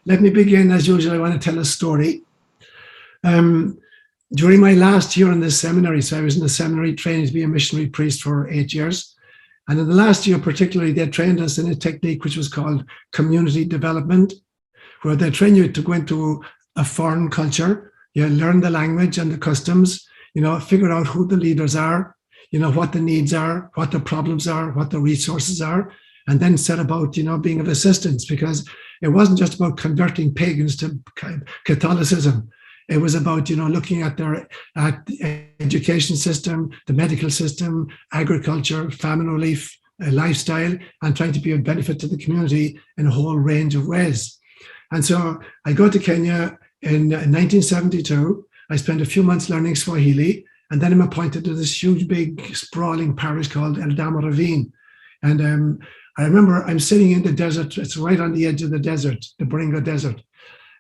let me begin, as usual. I want to tell a story. During my last year in the seminary, so I was in the seminary training to be a missionary priest for 8 years. And in the last year particularly, they trained us in a technique which was called community development, where they train you to go into a foreign culture, you learn the language and the customs, figure out who the leaders are, what the needs are, what the problems are, what the resources are, and then set about, being of assistance, because it wasn't just about converting pagans to Catholicism. It was about, looking at their education system, the medical system, agriculture, famine relief, lifestyle, and trying to be of benefit to the community in a whole range of ways. And so I go to Kenya in 1972. I spent a few months learning Swahili, and then I'm appointed to this huge, big, sprawling parish called Eldama Ravine. And I remember I'm sitting in the desert. It's right on the edge of the desert, the Baringo Desert,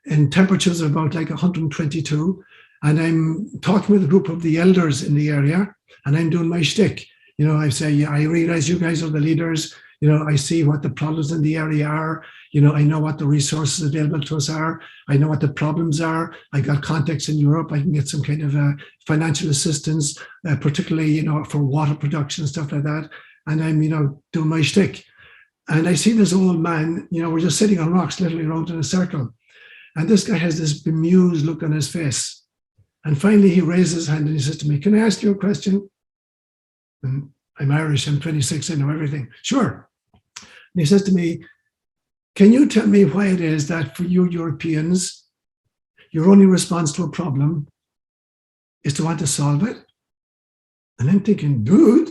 in temperatures of about like 122. And I'm talking with a group of the elders in the area, and I'm doing my shtick. I say, I realize you guys are the leaders. I see what the problems in the area are. I know what the resources available to us are. I know what the problems are. I got contacts in Europe. I can get some kind of financial assistance, particularly, for water production and stuff like that. And I'm, doing my shtick. And I see this old man, we're just sitting on rocks, literally around in a circle. And this guy has this bemused look on his face. And finally, he raises his hand and he says to me, "Can I ask you a question?" And I'm Irish, I'm 26, I know everything. Sure. And he says to me, "Can you tell me why it is that for you Europeans, your only response to a problem is to want to solve it?" And I'm thinking, dude,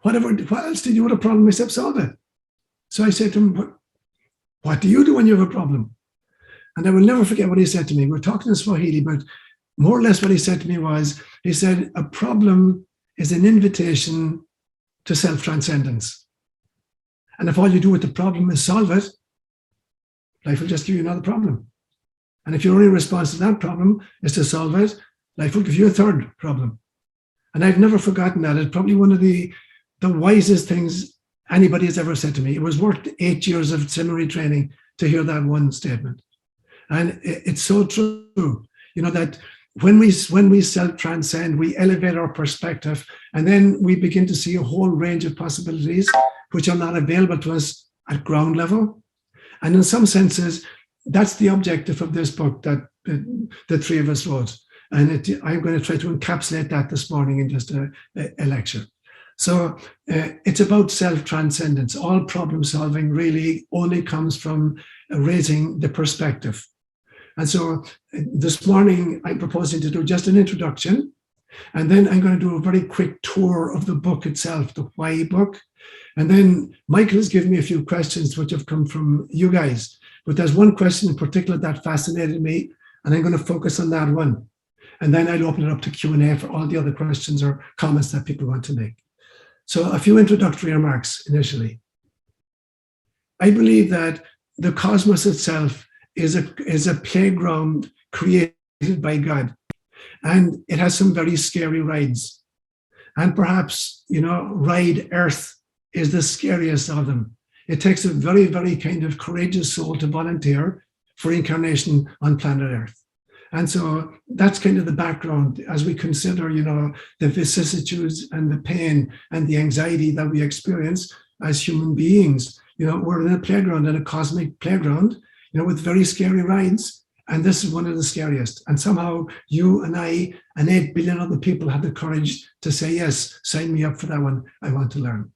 what else did you want a problem except solve it? So I said to him, "What do you do when you have a problem?" And I will never forget what he said to me. We're talking in Swahili, but more or less what he said to me was, he said, "A problem is an invitation to self-transcendence. And if all you do with the problem is solve it, life will just give you another problem. And if your only response to that problem is to solve it, life will give you a third problem." And I've never forgotten that. It's probably one of the wisest things anybody has ever said to me. It was worth 8 years of seminary training to hear that one statement. And it's so true, that when we self-transcend, we elevate our perspective, and then we begin to see a whole range of possibilities which are not available to us at ground level. And in some senses, that's the objective of this book that the three of us wrote. And I'm going to try to encapsulate that this morning in just a lecture. So it's about self-transcendence. All problem solving really only comes from raising the perspective. And so this morning, I'm proposing to do just an introduction, and then I'm going to do a very quick tour of the book itself, the Why book. And then Michael has given me a few questions which have come from you guys. But there's one question in particular that fascinated me, and I'm going to focus on that one. And then I'll open it up to Q&A for all the other questions or comments that people want to make. So a few introductory remarks initially. I believe that the cosmos itself is a playground created by God. And it has some very scary rides. And perhaps, ride Earth is the scariest of them. It takes a very, very kind of courageous soul to volunteer for incarnation on planet Earth. And so that's kind of the background as we consider, the vicissitudes and the pain and the anxiety that we experience as human beings. We're in a playground, in a cosmic playground, with very scary rides. And this is one of the scariest. And somehow you and I and 8 billion other people have the courage to say, yes, sign me up for that one. I want to learn.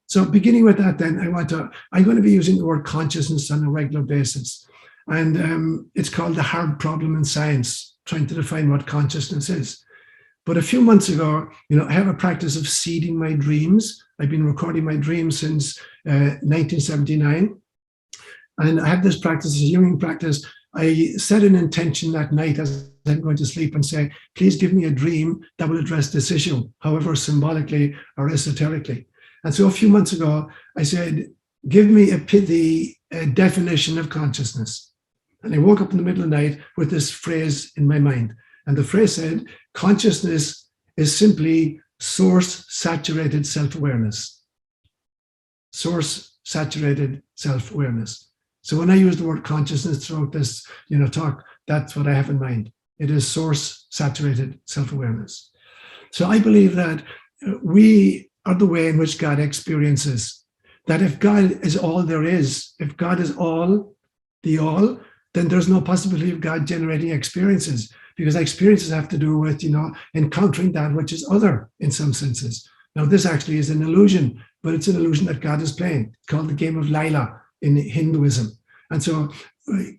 So beginning with that, then I'm going to be using the word consciousness on a regular basis. And it's called the hard problem in science, trying to define what consciousness is. But a few months ago, I have a practice of seeding my dreams. I've been recording my dreams since 1979. And I have this practice, this hearing practice. I set an intention that night as I'm going to sleep and say, please give me a dream that will address this issue, however symbolically or esoterically. And so a few months ago, I said, give me a pithy definition of consciousness. And I woke up in the middle of the night with this phrase in my mind. And the phrase said, consciousness is simply source-saturated self-awareness. Source-saturated self-awareness. So when I use the word consciousness throughout this, talk, that's what I have in mind. It is source-saturated self-awareness. So I believe that we are the way in which God experiences. That if God is all there is, if God is all, the all, then there's no possibility of God generating experiences, because experiences have to do with, encountering that which is other in some senses. Now, this actually is an illusion, but it's an illusion that God is playing. It's called the game of Lila in Hinduism. And so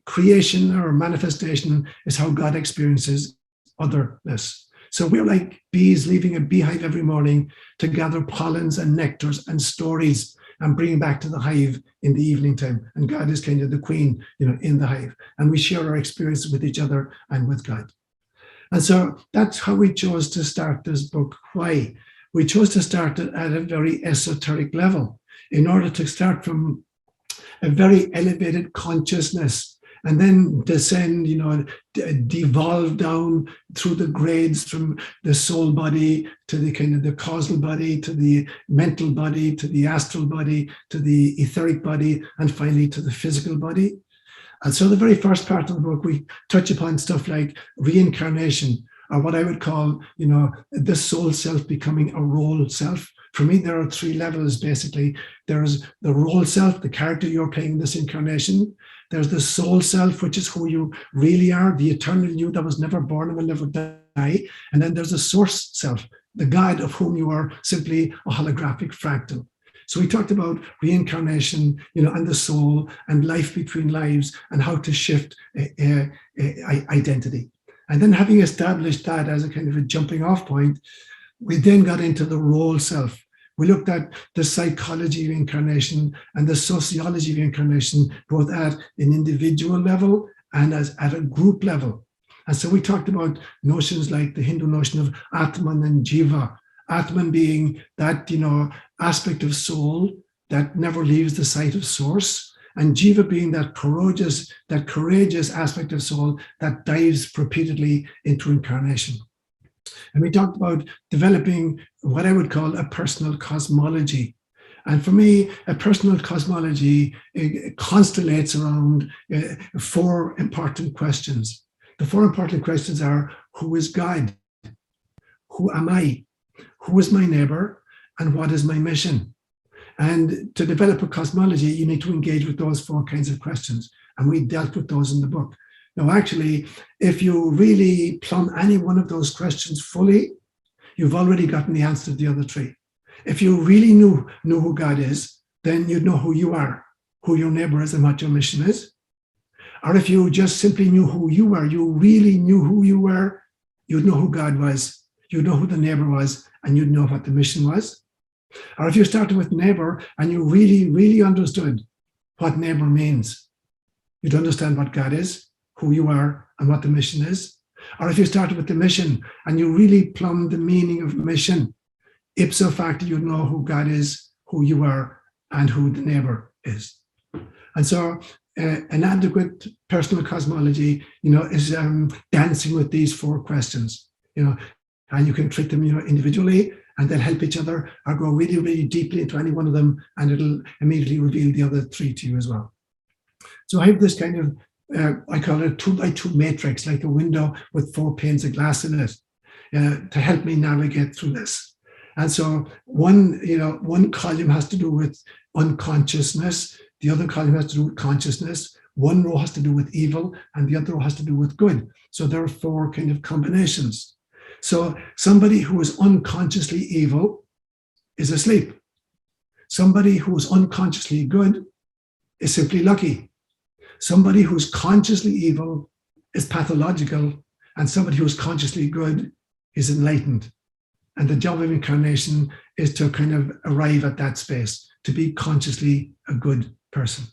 creation or manifestation is how God experiences otherness. So we're like bees leaving a beehive every morning to gather pollens and nectars and stories and bring back to the hive in the evening time. And God is kind of the queen, in the hive. And we share our experiences with each other and with God. And so that's how we chose to start this book. Why? We chose to start it at a very esoteric level in order to start from a very elevated consciousness and then descend, devolve down through the grades from the soul body to the kind of the causal body, to the mental body, to the astral body, to the etheric body, and finally to the physical body. And so the very first part of the book, we touch upon stuff like reincarnation, or what I would call, the soul self becoming a role self. For me, there are three levels, basically. There's the role self, the character you're playing in this incarnation. There's the soul self, which is who you really are, the eternal you that was never born and will never die. And then there's the source self, the God of whom you are simply a holographic fractal. So we talked about reincarnation, and the soul and life between lives and how to shift identity. And then having established that as a kind of a jumping off point, we then got into the role self. We looked at the psychology of incarnation and the sociology of incarnation, both at an individual level and at a group level. And so we talked about notions like the Hindu notion of Atman and Jiva. Atman being that, aspect of soul that never leaves the sight of source, and Jiva being that courageous aspect of soul that dives repeatedly into incarnation. And we talked about developing what I would call a personal cosmology. And for me, a personal cosmology constellates around four important questions. The four important questions are: who is God? Who am I? Who is my neighbor? And what is my mission? And to develop a cosmology, you need to engage with those four kinds of questions. And we dealt with those in the book. Now, actually, if you really plumb any one of those questions fully, you've already gotten the answer to the other three. If you really knew who God is, then you'd know who you are, who your neighbor is, and what your mission is. Or if you just simply knew who you were, you really knew who you were, you'd know who God was, you'd know who the neighbor was, and you'd know what the mission was. Or if you started with neighbor and you really, really understood what neighbor means, you'd understand what God is, who you are, and what the mission is. Or if you started with the mission and you really plumbed the meaning of mission, ipso facto, you'd know who God is, who you are, and who the neighbor is. And so an adequate personal cosmology, is dancing with these four questions, and you can treat them, individually, and they'll help each other, or go really, really deeply into any one of them, and it'll immediately reveal the other three to you as well. So I have this kind of, I call it a 2x2 matrix, like a window with 4 panes of glass in it, to help me navigate through this. And so one column has to do with unconsciousness, the other column has to do with consciousness, one row has to do with evil, and the other row has to do with good. So there are 4 kind of combinations. So somebody who is unconsciously evil is asleep. Somebody who is unconsciously good is simply lucky. Somebody who's consciously evil is pathological, and somebody who's consciously good is enlightened. And the job of incarnation is to kind of arrive at that space, to be consciously a good person.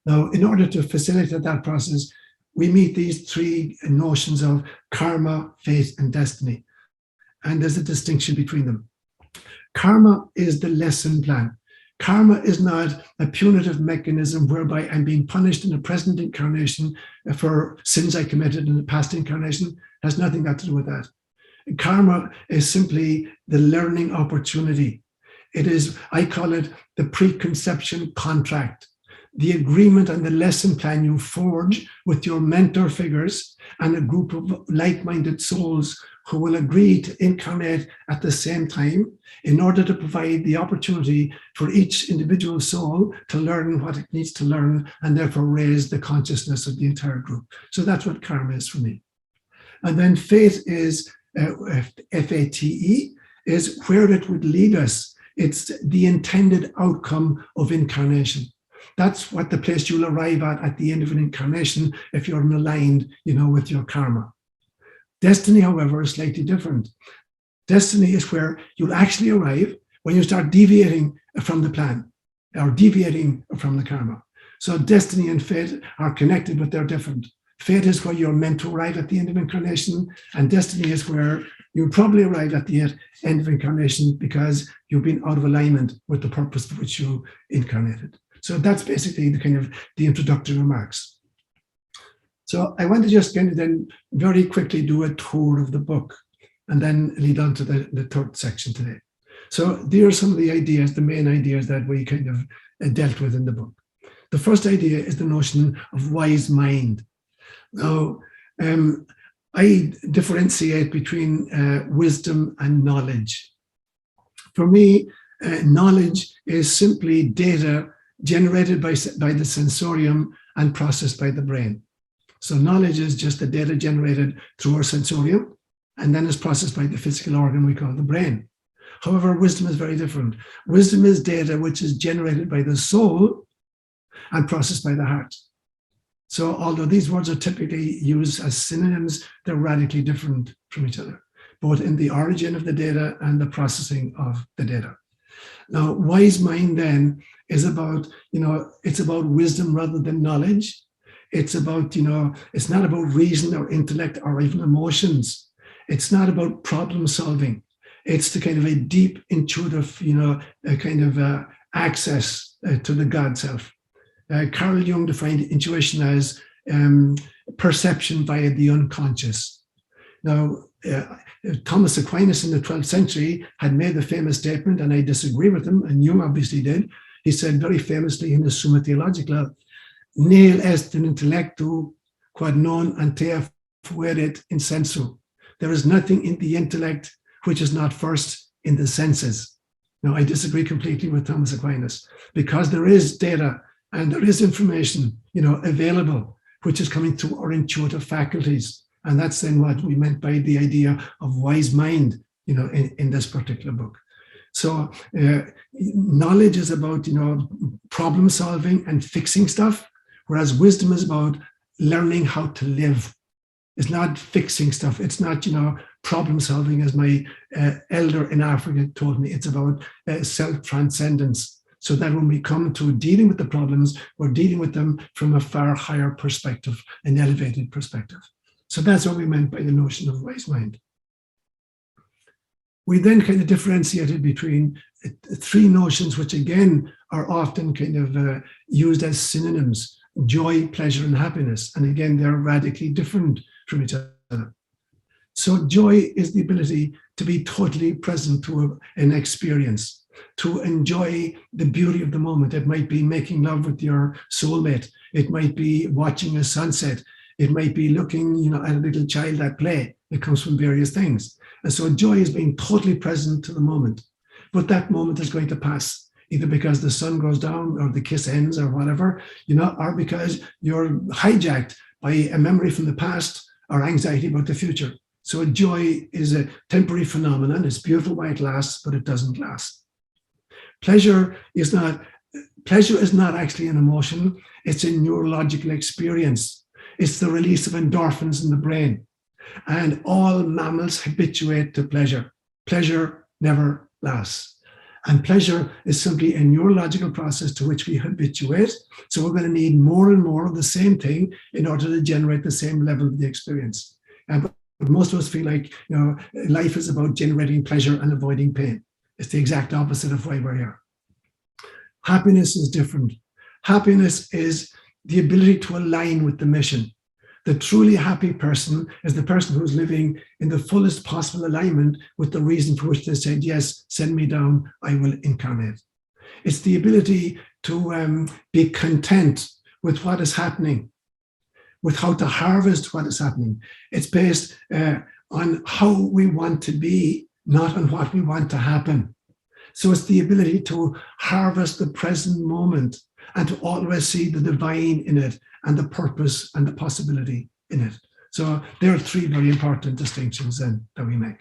Now, in order to facilitate that process, we meet these 3 notions of karma, fate, and destiny. And there's a distinction between them. Karma is the lesson plan. Karma is not a punitive mechanism whereby I'm being punished in the present incarnation for sins I committed in the past incarnation. It has nothing got to do with that. Karma is simply the learning opportunity. It is, I call it the preconception contract. the agreement and the lesson plan you forge with your mentor figures and a group of like-minded souls who will agree to incarnate at the same time in order to provide the opportunity for each individual soul to learn what it needs to learn and therefore raise the consciousness of the entire group. So that's what karma is for me. And then fate is, F-A-T-E, is where it would lead us. It's the intended outcome of incarnation. That's what the place you'll arrive at the end of an incarnation if you're aligned, with your karma. Destiny, however, is slightly different. Destiny is where you'll actually arrive when you start deviating from the plan or deviating from the karma. So destiny and fate are connected, but they're different. Fate is where you're meant to arrive at the end of incarnation, and destiny is where you'll probably arrive at the end of incarnation because you've been out of alignment with the purpose for which you incarnated. So that's basically the introductory remarks. So I want to just kind of then very quickly do a tour of the book and then lead on to the third section today. So there are some of the ideas, the main ideas that we kind of dealt with in the book. The first idea is the notion of wise mind. Now, I differentiate between wisdom and knowledge. For me, knowledge is simply data generated by the sensorium and processed by the brain. So knowledge is just the data generated through our sensorium and then is processed by the physical organ we call the brain. However, wisdom is very different. Wisdom is data which is generated by the soul and processed by the heart. So although these words are typically used as synonyms, they're radically different from each other, both in the origin of the data and the processing of the data. Now, wise mind then is about, it's about wisdom rather than knowledge. It's about, it's not about reason or intellect or even emotions. It's not about problem solving. It's the kind of a deep, intuitive, access to the God self. Carl Jung defined intuition as perception via the unconscious. Now, Thomas Aquinas in the 12th century had made the famous statement, and I disagree with him, and Jung obviously did. He said very famously in the Summa Theologica, nihil est in intellectu quod non ante fuerit in sensu. There is nothing in the intellect which is not first in the senses. Now, I disagree completely with Thomas Aquinas, because there is data and there is information, available, which is coming through our intuitive faculties. And that's then what we meant by the idea of wise mind, in this particular book. So knowledge is about, problem solving and fixing stuff, whereas wisdom is about learning how to live. It's not fixing stuff. It's not, problem solving, as my elder in Africa told me. It's about self-transcendence. So that when we come to dealing with the problems, we're dealing with them from a far higher perspective, an elevated perspective. So that's what we meant by the notion of wise mind. We then kind of differentiated between three notions, which again are often kind of used as synonyms: joy, pleasure, and happiness. And again, they're radically different from each other. So joy is the ability to be totally present to an experience, to enjoy the beauty of the moment. It might be making love with your soulmate. It might be watching a sunset. It might be looking, at a little child at play. It comes from various things. And so joy is being totally present to the moment. But that moment is going to pass, either because the sun goes down or the kiss ends or whatever, or because you're hijacked by a memory from the past or anxiety about the future. So joy is a temporary phenomenon. It's beautiful while it lasts, but it doesn't last. Pleasure is not actually an emotion. It's a neurological experience. It's the release of endorphins in the brain. And all mammals habituate to pleasure. Pleasure never lasts. And pleasure is simply a neurological process to which we habituate. So we're going to need more and more of the same thing in order to generate the same level of the experience. But most of us feel like, life is about generating pleasure and avoiding pain. It's the exact opposite of why we're here. Happiness is different. Happiness is the ability to align with the mission. The truly happy person is the person who's living in the fullest possible alignment with the reason for which they said, yes, send me down, I will incarnate. It's the ability be content with what is happening, with how to harvest what is happening. It's based on how we want to be, not on what we want to happen. So it's the ability to harvest the present moment and to always see the divine in it and the purpose and the possibility in it. So there are three very important distinctions then that we make.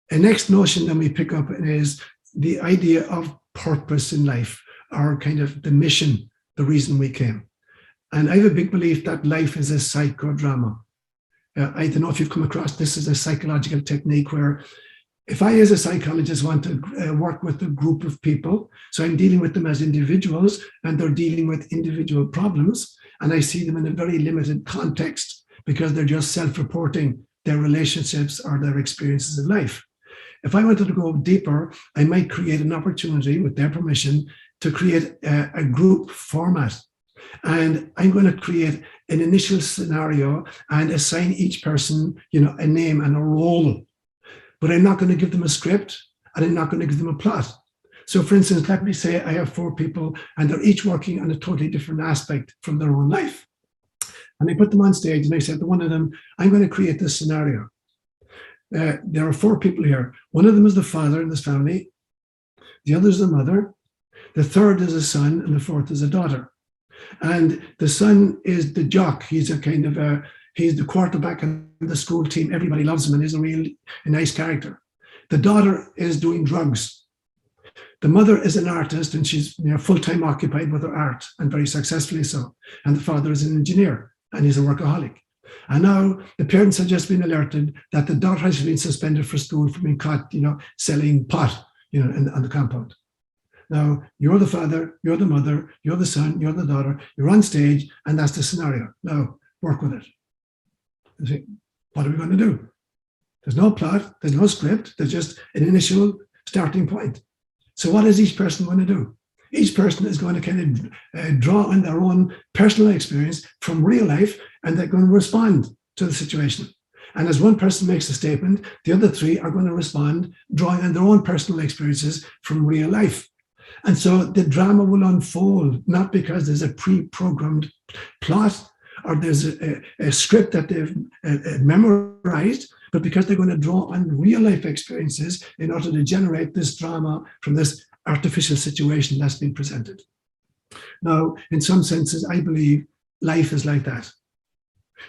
The next notion that we pick up is the idea of purpose in life, or kind of the mission, the reason we came. And I have a big belief that life is a psychodrama. I don't know if you've come across this as a psychological technique where if I, as a psychologist, want to work with a group of people, so I'm dealing with them as individuals and they're dealing with individual problems, and I see them in a very limited context because they're just self-reporting their relationships or their experiences of life. If I wanted to go deeper, I might create an opportunity, with their permission, to create a group format. And I'm going to create an initial scenario and assign each person, a name and a role. But I'm not going to give them a script, and I'm not going to give them a plot. So for instance, let me say I have 4 people and they're each working on a totally different aspect from their own life. And I put them on stage and I said to one of them, I'm going to create this scenario. There are 4 people here. One of them is the father in this family. The other is the mother. The third is a son, and the fourth is a daughter. And the son is the jock. He's he's the quarterback of the school team. Everybody loves him and he's a nice character. The daughter is doing drugs. The mother is an artist and she's full-time occupied with her art, and very successfully so. And the father is an engineer and he's a workaholic. And now the parents have just been alerted that the daughter has been suspended for school for being caught, selling pot, on the compound. Now, you're the father, you're the mother, you're the son, you're the daughter, you're on stage, and that's the scenario. Now, work with it. You see, what are we going to do? There's no plot, there's no script, there's just an initial starting point. So what is each person going to do? Each person is going to kind of draw on their own personal experience from real life, and they're going to respond to the situation. And as one person makes a statement, the other 3 are going to respond, drawing on their own personal experiences from real life. And so the drama will unfold, not because there's a pre-programmed plot or there's a script that they've memorized, but because they're going to draw on real life experiences in order to generate this drama from this artificial situation that's been presented. Now, in some senses, I believe life is like that.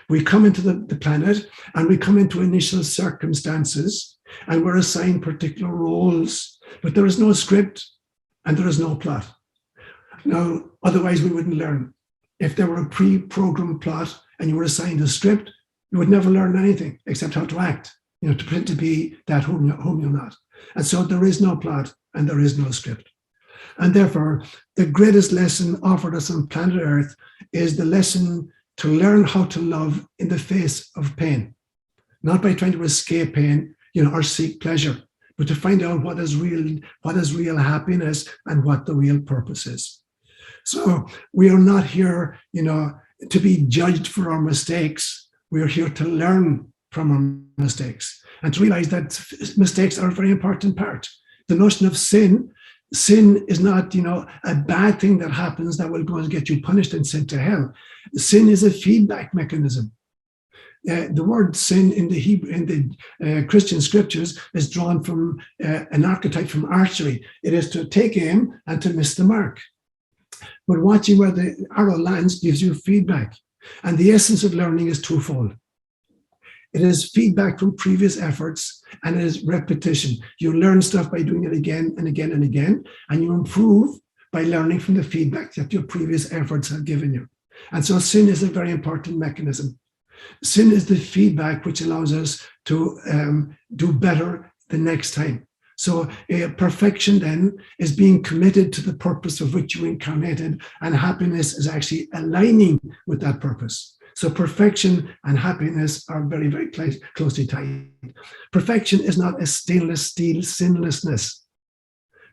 We come into the planet and we come into initial circumstances and we're assigned particular roles, but there is no script and there is no plot. Now, otherwise we wouldn't learn. If there were a pre-programmed plot and you were assigned a script, you would never learn anything except how to act, to be that whom you're not. And so there is no plot and there is no script. And therefore, the greatest lesson offered us on planet Earth is the lesson to learn how to love in the face of pain, not by trying to escape pain, or seek pleasure, but to find out what is real happiness and what the real purpose is. So we are not here, to be judged for our mistakes. We are here to learn from our mistakes and to realize that mistakes are a very important part. The notion of sin is not, a bad thing that happens that will go and get you punished and sent to hell. Sin is a feedback mechanism. The word sin in the Christian scriptures is drawn from an archetype from archery. It is to take aim and to miss the mark. But watching where the arrow lands gives you feedback. And the essence of learning is twofold. It is feedback from previous efforts, and it is repetition. You learn stuff by doing it again and again and again, and you improve by learning from the feedback that your previous efforts have given you. And so sin is a very important mechanism. Sin is the feedback which allows us to do better the next time. So perfection then is being committed to the purpose of which you incarnated, and happiness is actually aligning with that purpose. So perfection and happiness are very, very closely tied. Perfection is not a stainless steel sinlessness.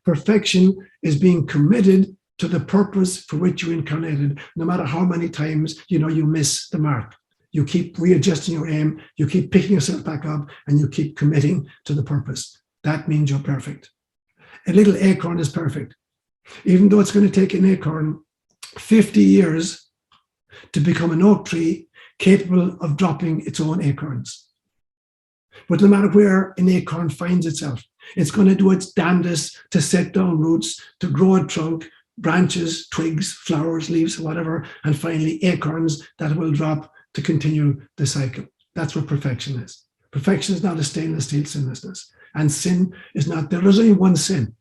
Perfection is being committed to the purpose for which you incarnated, no matter how many times you miss the mark. You keep readjusting your aim, you keep picking yourself back up, and you keep committing to the purpose. That means you're perfect. A little acorn is perfect. Even though it's going to take an acorn 50 years to become an oak tree capable of dropping its own acorns. But no matter where an acorn finds itself, it's going to do its damnedest to set down roots, to grow a trunk, branches, twigs, flowers, leaves, whatever, and finally acorns that will drop to continue the cycle. That's what perfection is. Perfection is not a stainless steel sinlessness. And sin is not, there is only one sin.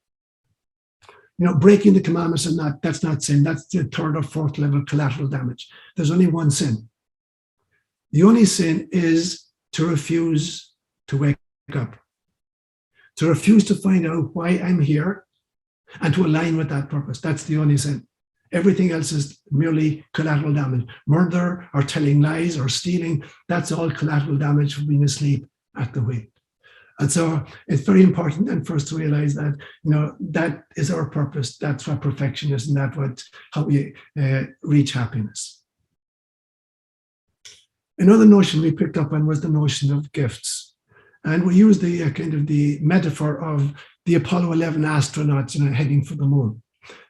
You know, breaking the commandments is not, that's not sin. That's the third or fourth level collateral damage. There's only one sin. The only sin is to refuse to wake up, to refuse to find out why I'm here and to align with that purpose. That's the only sin. Everything else is merely collateral damage. Murder or telling lies or stealing, that's all collateral damage for being asleep at the wheel. And so it's very important then for us to realize that, you know, that is our purpose. That's what perfection is, and that's how we reach happiness. Another notion we picked up on was the notion of gifts. And we used the kind of the metaphor of the Apollo 11 astronauts, you know, heading for the moon.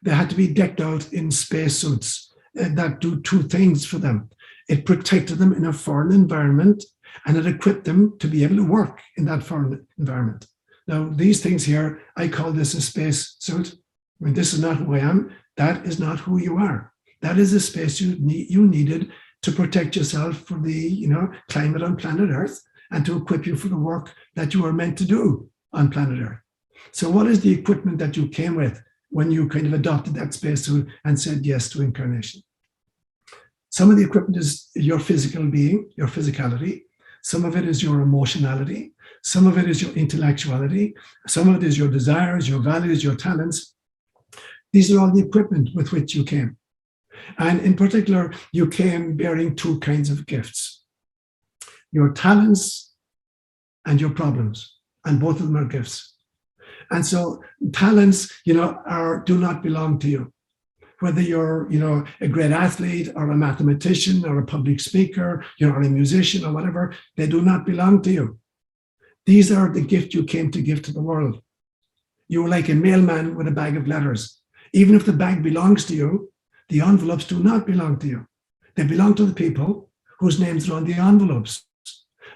They had to be decked out in spacesuits that do two things for them. It protected them in a foreign environment, and it equipped them to be able to work in that foreign environment. Now, these things here, I call this a space suit. I mean, this is not who I am. That is not who you are. That is a space you needed to protect yourself from the, you know, climate on planet Earth and to equip you for the work that you are meant to do on planet Earth. So what is the equipment that you came with when you kind of adopted that spacesuit and said yes to incarnation? Some of the equipment is your physical being, your physicality. Some of it is your emotionality. Some of it is your intellectuality. Some of it is your desires, your values, your talents. These are all the equipment with which you came. And in particular, you came bearing two kinds of gifts: your talents and your problems. And both of them are gifts. And so talents, you know, do not belong to you. Whether you're, you know, a great athlete or a mathematician or a public speaker, you know, or a musician or whatever, they do not belong to you. These are the gift you came to give to the world. You're like a mailman with a bag of letters. Even if the bag belongs to you, the envelopes do not belong to you. They belong to the people whose names are on the envelopes.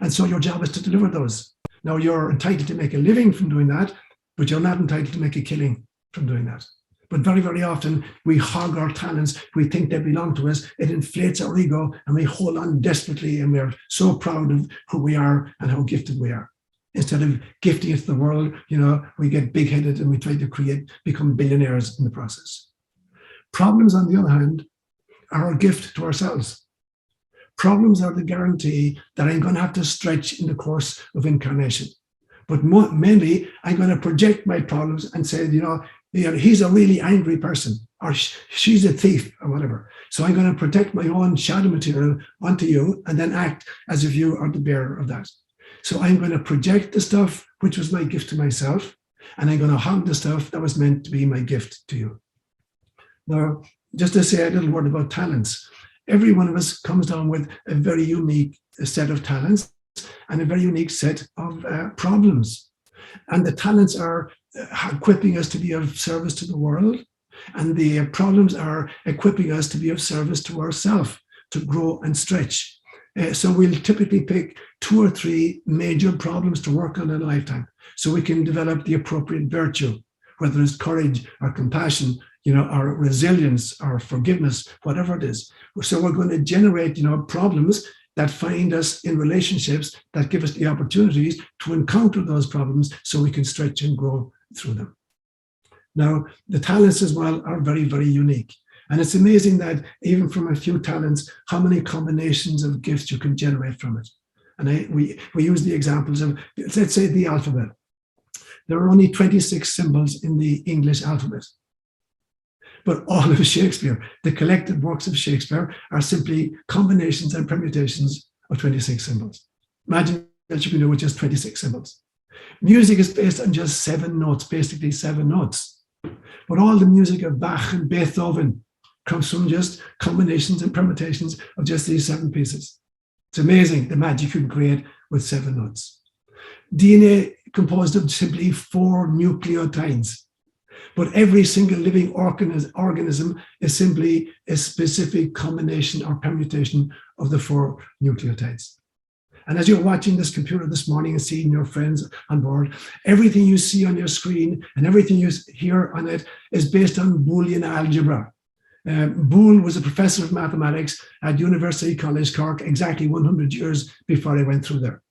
And so your job is to deliver those. Now, you're entitled to make a living from doing that, but you're not entitled to make a killing from doing that. But very, very often we hog our talents. We think they belong to us. It inflates our ego and we hold on desperately, and we're so proud of who we are and how gifted we are. Instead of gifting it to the world, you know, we get big-headed and we try to become billionaires in the process. Problems, on the other hand, are a gift to ourselves. Problems are the guarantee that I'm going to have to stretch in the course of incarnation. But mainly, I'm going to project my problems and say, you know, he's a really angry person, or she's a thief, or whatever. So I'm going to protect my own shadow material onto you and then act as if you are the bearer of that. So I'm going to project the stuff which was my gift to myself, and I'm going to hog the stuff that was meant to be my gift to you. Now, just to say a little word about talents. Every one of us comes down with a very unique set of talents and a very unique set of problems. And the talents are equipping us to be of service to the world, and the problems are equipping us to be of service to ourselves, to grow and stretch. So we'll typically pick 2 or 3 major problems to work on in a lifetime, so we can develop the appropriate virtue, whether it's courage or compassion, you know, or resilience or forgiveness, whatever it is. So we're going to generate, you know, problems that find us in relationships that give us the opportunities to encounter those problems so we can stretch and grow through them. Now, the talents as well are very, very unique. And it's amazing that even from a few talents, how many combinations of gifts you can generate from it. And we use the examples of, let's say, the alphabet. There are only 26 symbols in the English alphabet. But all of Shakespeare, the collected works of Shakespeare, are simply combinations and permutations of 26 symbols. Imagine that you can do with just 26 symbols. Music is based on just 7 notes, basically 7 notes. But all the music of Bach and Beethoven comes from just combinations and permutations of just these 7 pieces. It's amazing the magic you can create with 7 notes. DNA composed of simply 4 nucleotides. But every single living organism is simply a specific combination or permutation of the 4 nucleotides. And as you're watching this computer this morning and seeing your friends on board, everything you see on your screen and everything you hear on it is based on Boolean algebra. Boole was a professor of mathematics at University College Cork exactly 100 years before I went through there.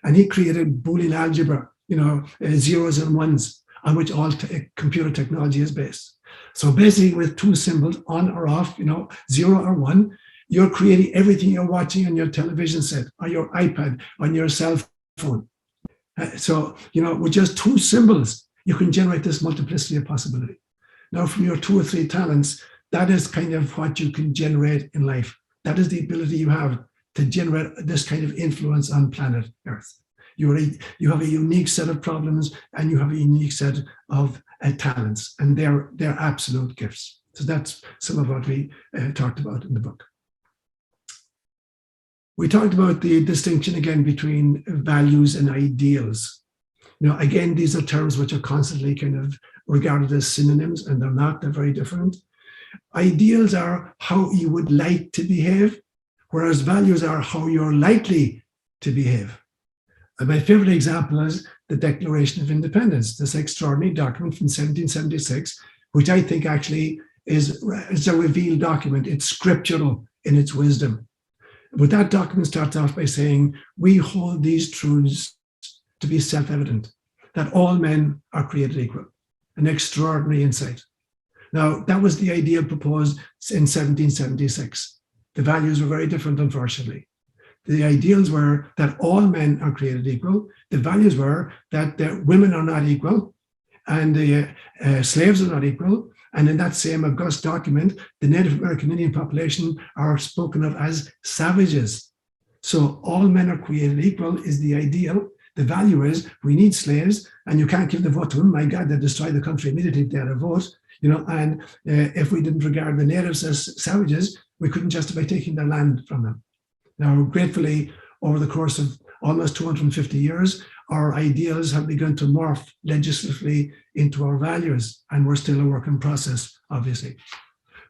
And he created Boolean algebra, zeros and ones, on which all computer technology is based. So basically with 2 symbols, on or off, 0 or 1, you're creating everything you're watching on your television set, on your iPad, on your cell phone. So, with just 2 symbols, you can generate this multiplicity of possibility. Now, from your 2 or 3 talents, that is kind of what you can generate in life. That is the ability you have to generate this kind of influence on planet Earth. You have a unique set of problems and you have a unique set of talents, and they're absolute gifts. So that's some of what we talked about in the book. We talked about the distinction again between values and ideals. Again, these are terms which are constantly kind of regarded as synonyms, and they're not, they're very different. Ideals are how you would like to behave, whereas values are how you're likely to behave. And my favorite example is the Declaration of Independence, this extraordinary document from 1776, which I think actually is a revealed document. It's scriptural in its wisdom. But that document starts off by saying, we hold these truths to be self-evident, that all men are created equal. An extraordinary insight. Now, that was the idea proposed in 1776. The values were very different, unfortunately. The ideals were that all men are created equal. The values were that women are not equal and the slaves are not equal. And in that same august document, the Native American Indian population are spoken of as savages. So all men are created equal is the ideal. The value is we need slaves, and you can't give the vote to them. My God, they destroy the country immediately if they had a vote. And if we didn't regard the natives as savages, we couldn't justify taking their land from them. Now, gratefully, over the course of almost 250 years, our ideals have begun to morph legislatively into our values, and we're still a work in process, obviously.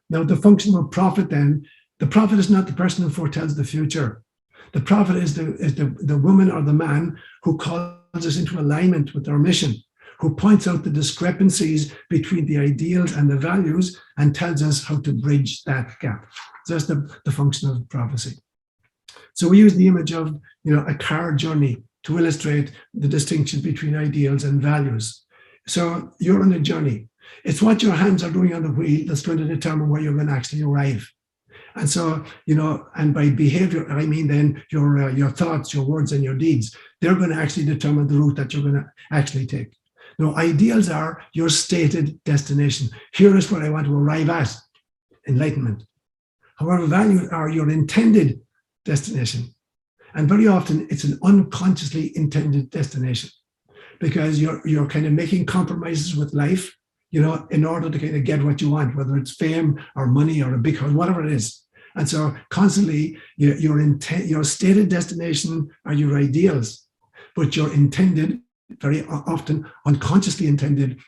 Now, the function of a prophet then, the prophet is not the person who foretells the future. The prophet is the woman or the man who calls us into alignment with our mission, who points out the discrepancies between the ideals and the values and tells us how to bridge that gap. So that's the function of prophecy. So we use the image of a car journey to illustrate the distinction between ideals and values. So you're on a journey. It's what your hands are doing on the wheel that's going to determine where you're going to actually arrive. And so, and by behavior, I mean then your thoughts, your words, and your deeds, they're going to actually determine the route that you're going to actually take. Now, ideals are your stated destination. Here is where I want to arrive at, enlightenment. However, values are your intended destination. And very often it's an unconsciously intended destination because you're kind of making compromises with life, in order to kind of get what you want, whether it's fame or money or a big house, whatever it is. And so constantly your stated destination are your ideals, but your intended, very often unconsciously intended,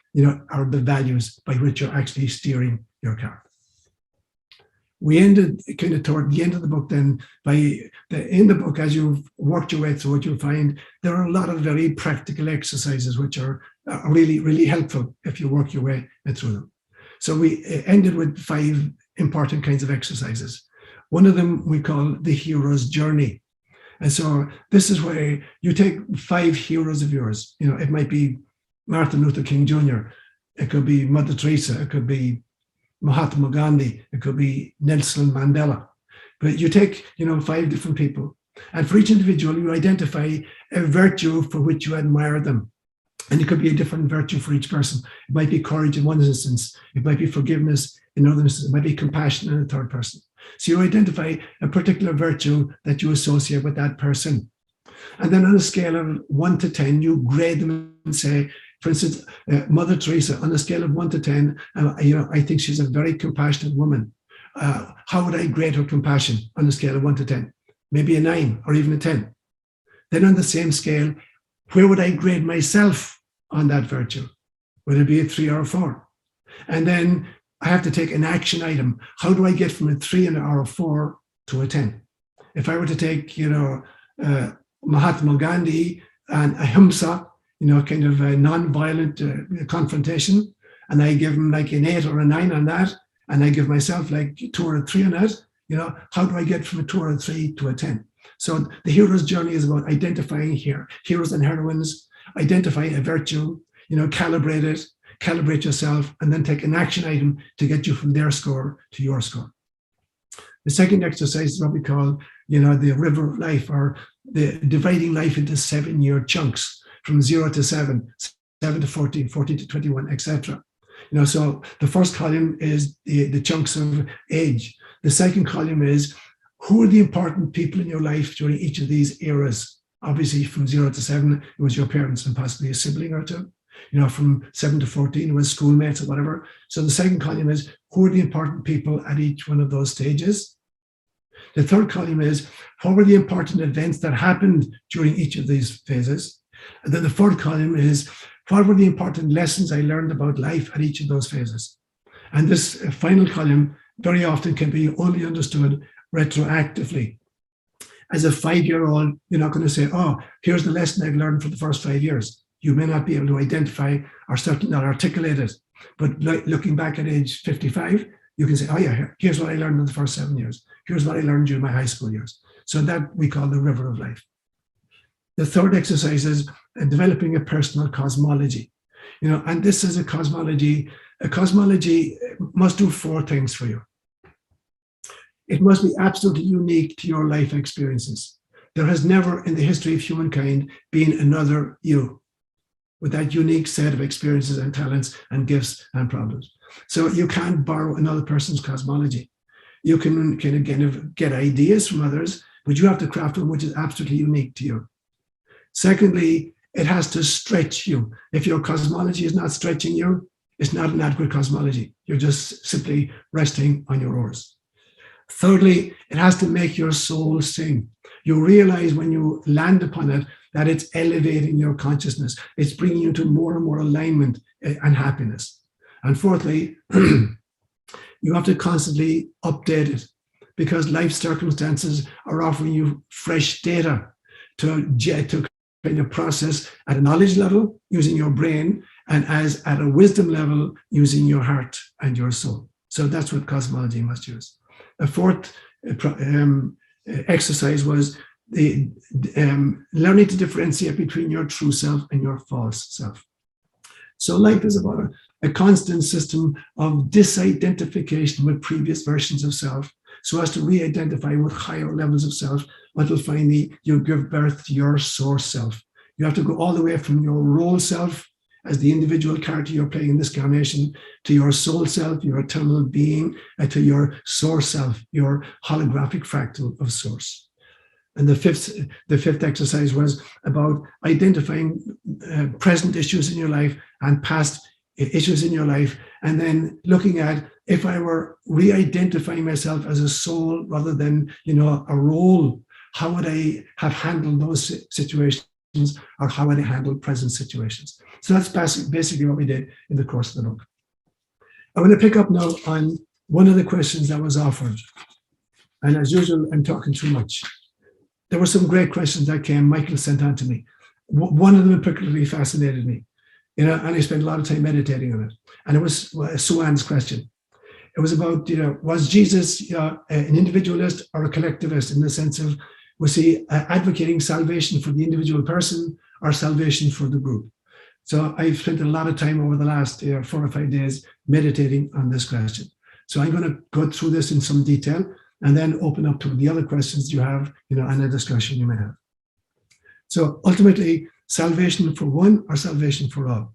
are the values by which you're actually steering your car. We ended kind of toward the end of the book then, in the book, as you've worked your way through it, you'll find there are a lot of very practical exercises which are really, really helpful if you work your way through them. So we ended with 5 important kinds of exercises. One of them we call the hero's journey. And so this is where you take 5 heroes of yours. It might be Martin Luther King Jr., it could be Mother Teresa, it could be Mahatma Gandhi, it could be Nelson Mandela. But you take, 5 different people, and for each individual, you identify a virtue for which you admire them. And it could be a different virtue for each person. It might be courage in one instance, it might be forgiveness in another instance, it might be compassion in a third person. So you identify a particular virtue that you associate with that person. And then on a scale of 1 to 10, you grade them and say, for instance, Mother Teresa, on a scale of 1 to 10, I think she's a very compassionate woman. How would I grade her compassion on a scale of 1 to 10? Maybe a 9 or even a 10. Then on the same scale, where would I grade myself on that virtue? Will it be a 3 or a 4? And then I have to take an action item. How do I get from a 3 or a 4 to a 10? If I were to take, Mahatma Gandhi and ahimsa, kind of a non-violent confrontation, and I give him like an 8 or a 9 on that, and I give myself like 2 or a 3 on that, how do I get from a 2 or a 3 to a 10? So the hero's journey is about identifying heroes and heroines, identify a virtue, calibrate yourself, and then take an action item to get you from their score to your score. The second exercise is what we call, the river of life, or the dividing life into 7-year chunks from 0 to 7, 7 to 14, 14 to 21, etc. So the first column is the chunks of age. The second column is who are the important people in your life during each of these eras. Obviously, from 0 to 7, it was your parents and possibly a sibling or two. From 7 to 14, it was schoolmates or whatever. So the second column is who are the important people at each one of those stages. The third column is what were the important events that happened during each of these phases. And then the fourth column is what were the important lessons I learned about life at each of those phases. And this final column very often can be only understood retroactively. As a 5-year-old, you're not going to say, oh, here's the lesson I've learned for the first 5 years. You may not be able to identify or certainly not articulate it. But looking back at age 55, you can say, oh yeah, here's what I learned in the first 7 years. Here's what I learned during my high school years. So that we call the river of life. The third exercise is developing a personal cosmology. And this is a cosmology. A cosmology must do 4 things for you. It must be absolutely unique to your life experiences. There has never in the history of humankind been another you with that unique set of experiences and talents and gifts and problems. So you can't borrow another person's cosmology. You can kind of get ideas from others, but you have to craft one which is absolutely unique to you. Secondly, it has to stretch you. If your cosmology is not stretching you, it's not an adequate cosmology. You're just simply resting on your oars. Thirdly, it has to make your soul sing. You realize when you land upon it that it's elevating your consciousness. It's bringing you to more and more alignment and happiness. And fourthly, you have to constantly update it because life circumstances are offering you fresh data to kind of process at a knowledge level using your brain and as at a wisdom level using your heart and your soul. So that's what cosmology must use. A fourth exercise was the learning to differentiate between your true self and your false self. So life is about a constant system of disidentification with previous versions of self so as to re-identify with higher levels of self until finally you give birth to your source self. You have to go all the way from your role self as the individual character you're playing in this incarnation to your soul self, your eternal being, and to your source self, your holographic fractal of source. And the fifth exercise was about identifying present issues in your life and past issues in your life, and then looking at if I were re-identifying myself as a soul rather than a role, how would I have handled those situations, or how would I handle present situations? So that's basically what we did in the course of the book. I want to pick up now on one of the questions that was offered, and as usual, I'm talking too much. There were some great questions that Michael sent on to me. One of them particularly fascinated me, and I spent a lot of time meditating on it. And it was Seán's question. It was about, was Jesus an individualist or a collectivist in the sense of, was he advocating salvation for the individual person or salvation for the group? So I've spent a lot of time over the last 4 or 5 days meditating on this question. So I'm going to go through this in some detail and then open up to the other questions you have, and a discussion you may have. So ultimately, salvation for one or salvation for all.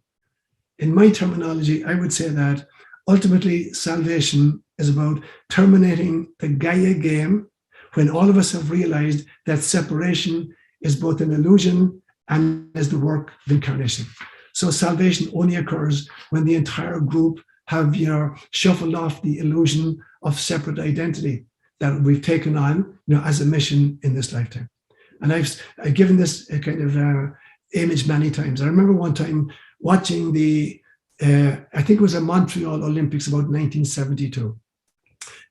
In my terminology, I would say that ultimately salvation is about terminating the Gaia game when all of us have realized that separation is both an illusion and is the work of incarnation. So salvation only occurs when the entire group have, shuffled off the illusion of separate identity that we've taken on, as a mission in this lifetime. And I've given this kind of image many times. I remember one time watching the I think it was a Montreal Olympics about 1972.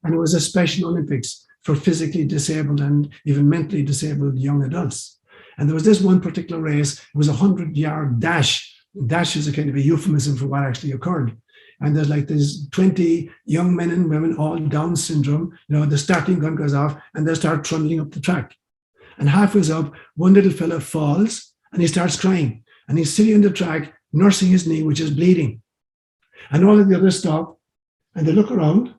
And it was a Special Olympics for physically disabled and even mentally disabled young adults. And there was this one particular race, it was a 100-yard dash. Dash is a kind of a euphemism for what actually occurred. And there's 20 young men and women, all Down syndrome, the starting gun goes off and they start trundling up the track. And halfway up, one little fella falls and he starts crying. And he's sitting on the track, nursing his knee, which is bleeding. And all of the others stop and they look around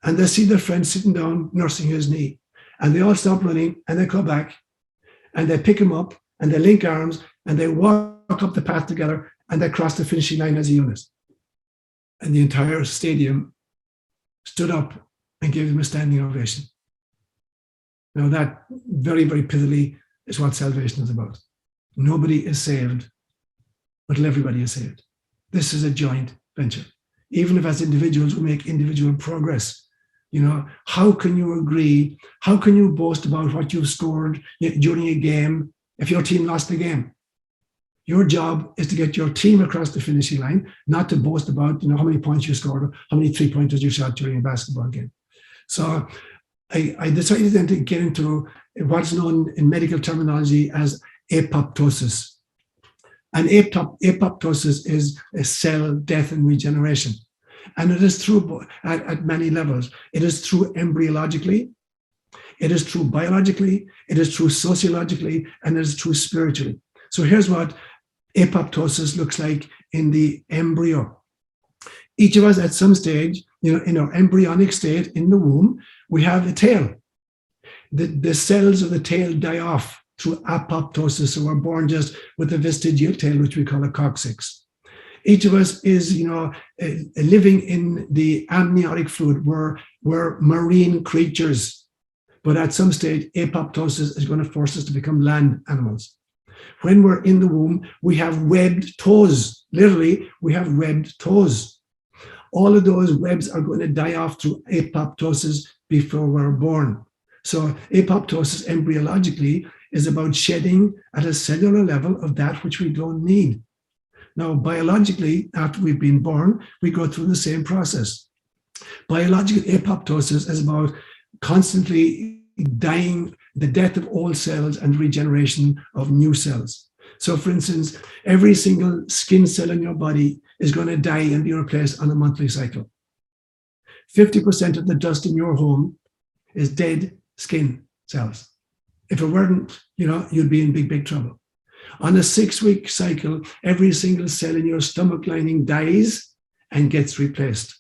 and they see their friend sitting down, nursing his knee. And they all stop running and they come back and they pick him up and they link arms and they walk up the path together and they cross the finishing line as a unit. And the entire stadium stood up and gave him a standing ovation. Now that very, very pithily is what salvation is about. Nobody is saved until everybody is saved. This is a joint venture. Even if as individuals we make individual progress, how can you agree? How can you boast about what you've scored during a game if your team lost the game? Your job is to get your team across the finishing line, not to boast about how many points you scored or how many 3-pointers you shot during a basketball game. So I decided then to get into what's known in medical terminology as apoptosis. And apoptosis is a cell death and regeneration. And it is true at many levels. It is true embryologically, it is true biologically, it is true sociologically, and it is true spiritually. So here's what apoptosis looks like in the embryo. Each of us at some stage, in our embryonic state in the womb, we have a tail. The cells of the tail die off through apoptosis, so we're born just with a vestigial tail, which we call a coccyx. Each of us is, living in the amniotic fluid. We're marine creatures, but at some stage, apoptosis is going to force us to become land animals. When we're in the womb, we have webbed toes. Literally, we have webbed toes. All of those webs are going to die off through apoptosis before we're born. So apoptosis embryologically is about shedding at a cellular level of that which we don't need. Now, biologically, after we've been born, we go through the same process. Biological apoptosis is about constantly dying, the death of old cells and regeneration of new cells. So, for instance, every single skin cell in your body is going to die and be replaced on a monthly cycle. 50% of the dust in your home is dead skin cells. If it weren't, you'd be in big, big trouble. On a 6-week cycle, every single cell in your stomach lining dies and gets replaced.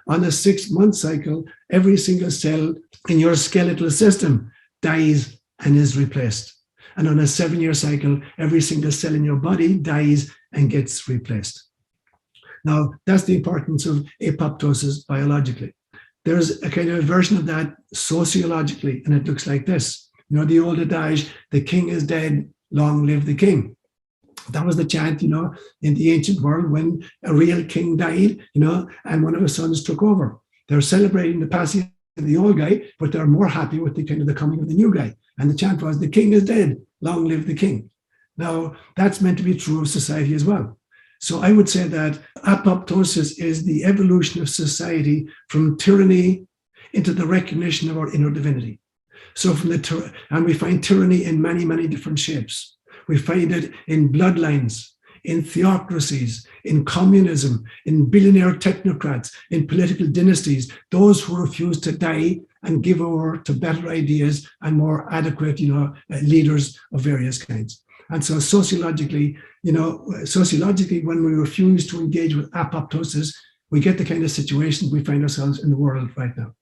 On a 6-month cycle, every single cell in your skeletal system dies and is replaced. And on a 7-year cycle, every single cell in your body dies and gets replaced. Now, that's the importance of apoptosis biologically. There's a kind of a version of that sociologically, and it looks like this. The old adage, the king is dead, long live the king. That was the chant, in the ancient world when a real king died, and one of his sons took over. They're celebrating the passing of the old guy, but they're more happy with the coming of the new guy. And the chant was, the king is dead, long live the king. Now, that's meant to be true of society as well. So I would say that apoptosis is the evolution of society from tyranny into the recognition of our inner divinity. So and we find tyranny in many, many different shapes. We find it in bloodlines, in theocracies, in communism, in billionaire technocrats, in political dynasties, those who refuse to die and give over to better ideas and more adequate, leaders of various kinds. And so sociologically, when we refuse to engage with apoptosis, we get the kind of situation we find ourselves in the world right now.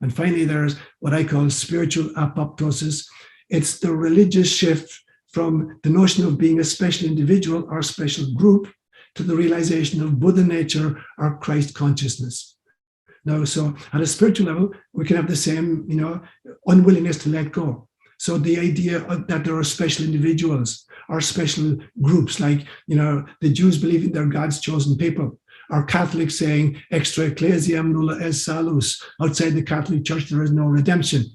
And finally, there's what I call spiritual apoptosis. It's the religious shift from the notion of being a special individual or special group to the realization of Buddha nature or Christ consciousness. Now, so at a spiritual level, we can have the same, unwillingness to let go. So the idea that there are special individuals or special groups, like, the Jews believing they're God's chosen people, or Catholics saying extra ecclesiam nulla es salus, outside the Catholic Church there is no redemption,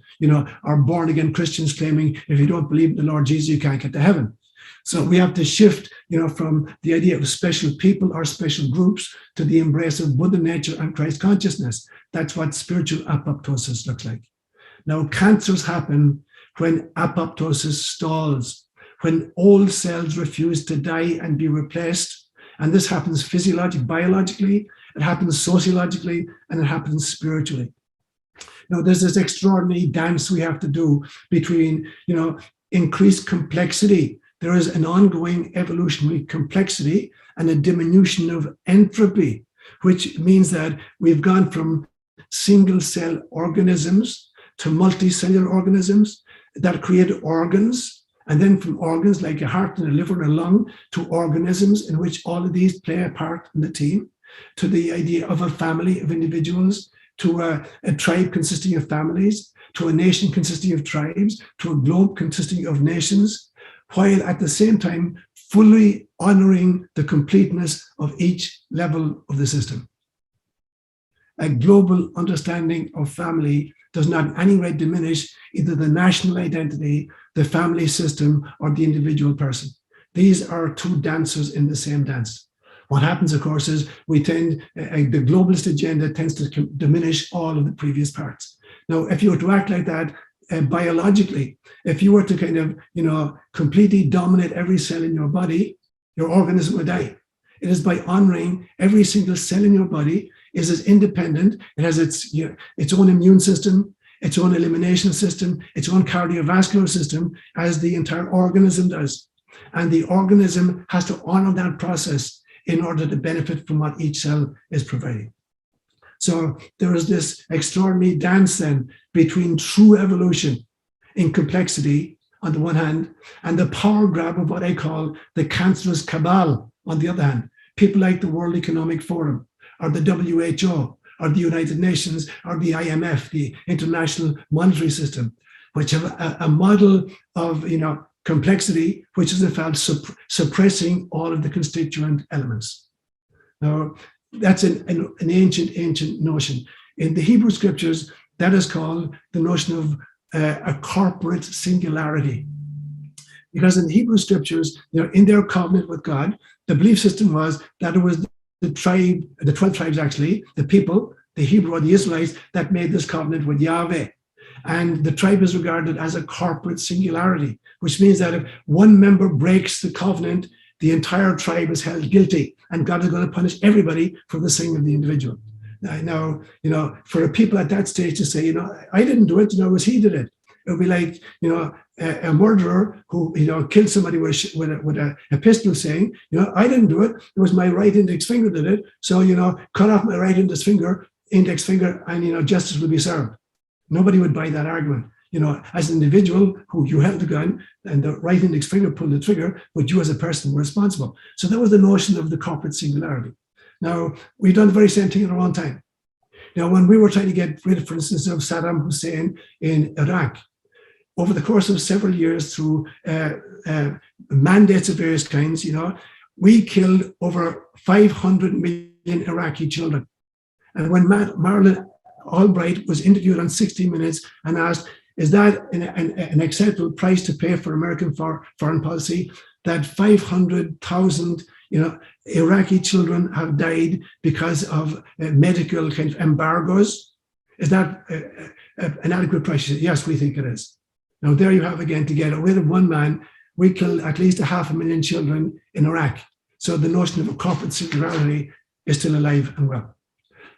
or born again Christians claiming if you don't believe in the Lord Jesus you can't get to heaven. So we have to shift, from the idea of special people or special groups to the embrace of Buddha nature and Christ consciousness. That's what spiritual apoptosis looks like. Now, cancers happen when apoptosis stalls, when old cells refuse to die and be replaced. And this happens physiologically, biologically, it happens sociologically, and it happens spiritually. Now, there's this extraordinary dance we have to do between, increased complexity. There is an ongoing evolutionary complexity and a diminution of entropy, which means that we've gone from single cell organisms to multicellular organisms that create organs, and then from organs like a heart and a liver and a lung to organisms in which all of these play a part in the team, to the idea of a family of individuals, to a tribe consisting of families, to a nation consisting of tribes, to a globe consisting of nations, while at the same time fully honoring the completeness of each level of the system. A global understanding of family does not in any way diminish either the national identity, the family system, or the individual person. These are two dancers in the same dance. What happens, of course, is the globalist agenda tends to diminish all of the previous parts. Now, if you were to act like that biologically, if you were to kind of, completely dominate every cell in your body, your organism would die. It is by honoring every single cell in your body is as independent. It has its own immune system, its own elimination system, its own cardiovascular system, as the entire organism does. And the organism has to honor that process in order to benefit from what each cell is providing. So there is this extraordinary dance then between true evolution in complexity on the one hand, and the power grab of what I call the cancerous cabal on the other hand. People like the World Economic Forum, or the WHO, or the United Nations, or the IMF, the International Monetary System, which have a model of complexity, which is in fact suppressing all of the constituent elements. Now, that's an ancient notion. In the Hebrew scriptures, that is called the notion of a corporate singularity. Because in the Hebrew scriptures, in their covenant with God, the belief system was that it was the 12 tribes actually, the people, the Hebrew or the Israelites, that made this covenant with Yahweh. And the tribe is regarded as a corporate singularity, which means that if one member breaks the covenant, the entire tribe is held guilty, and God is going to punish everybody for the sin of the individual. Now, for people at that stage to say, I didn't do it, it was he did it. It would be like, a murderer who, killed somebody with a pistol saying, I didn't do it. It was my right index finger did it. So, cut off my right index finger, and, justice will be served. Nobody would buy that argument. As an individual who you held the gun and the right index finger pulled the trigger, but you as a person were responsible. So that was the notion of the corporate singularity. Now, we've done the very same thing in our own time. Now, when we were trying to get rid, for instance, of Saddam Hussein in Iraq, over the course of several years through mandates of various kinds, we killed over 500 million Iraqi children. And when Marilyn Albright was interviewed on 60 Minutes and asked, is that an acceptable price to pay for American foreign policy, that 500,000 Iraqi children have died because of medical kind of embargoes? Is that an adequate price? She said, yes, we think it is. Now there you have again, to get rid of one man, we killed at least 500,000 children in Iraq. So the notion of a corporate singularity is still alive and well.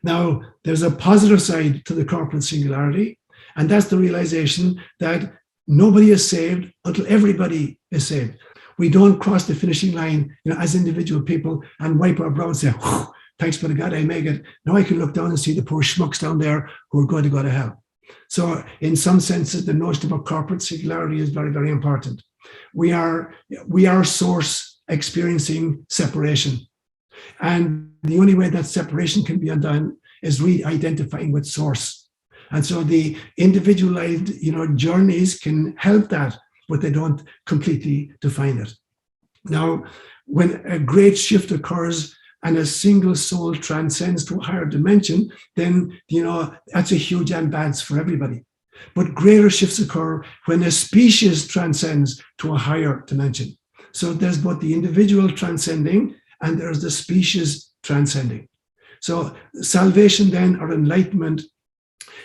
Now, there's a positive side to the corporate singularity, and that's the realization that nobody is saved until everybody is saved. We don't cross the finishing line, as individual people and wipe our brow and say, thanks be to God, I make it. Now I can look down and see the poor schmucks down there who are going to go to hell. So in some senses, the notion of a corporate singularity is very, very important. We are source experiencing separation. And the only way that separation can be undone is re-identifying with source. And so the individualized, journeys can help that, but they don't completely define it. Now, when a great shift occurs and a single soul transcends to a higher dimension, then, that's a huge advance for everybody. But greater shifts occur when a species transcends to a higher dimension. So there's both the individual transcending and there's the species transcending. So salvation then, or enlightenment,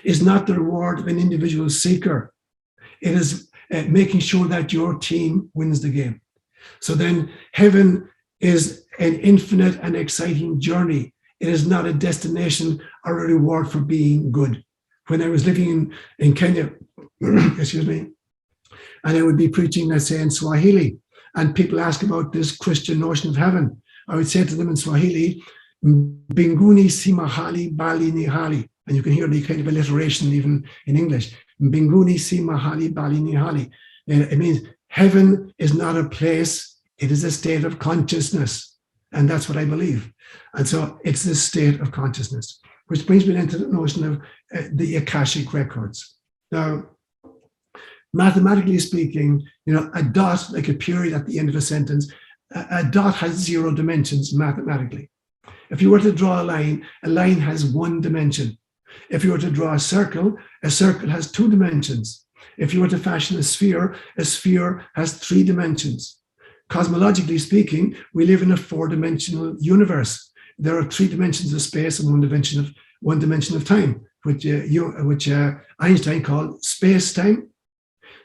is not the reward of an individual seeker. It is making sure that your team wins the game. So then heaven is an infinite and exciting journey. It is not a destination or a reward for being good. When I was living in Kenya, excuse me, and I would be preaching, let's say, in Swahili, and people ask about this Christian notion of heaven, I would say to them in Swahili, Mbinguni si mahali bali ni hali. And you can hear the kind of alliteration even in English. Mbinguni si mahali bali ni hali. It means heaven is not a place, it is a state of consciousness. And that's what I believe. And so it's this state of consciousness, which brings me into the notion of the akashic records. Now, mathematically speaking, a dot, like a period at the end of a sentence, a dot has 0 dimensions mathematically. If you were to draw a line has 1 dimension. If you were to draw a circle has 2 dimensions. If you were to fashion a sphere has 3 dimensions. Cosmologically speaking, we live in a 4-dimensional universe. There are 3 dimensions of space and 1 dimension of time, which Einstein called space-time.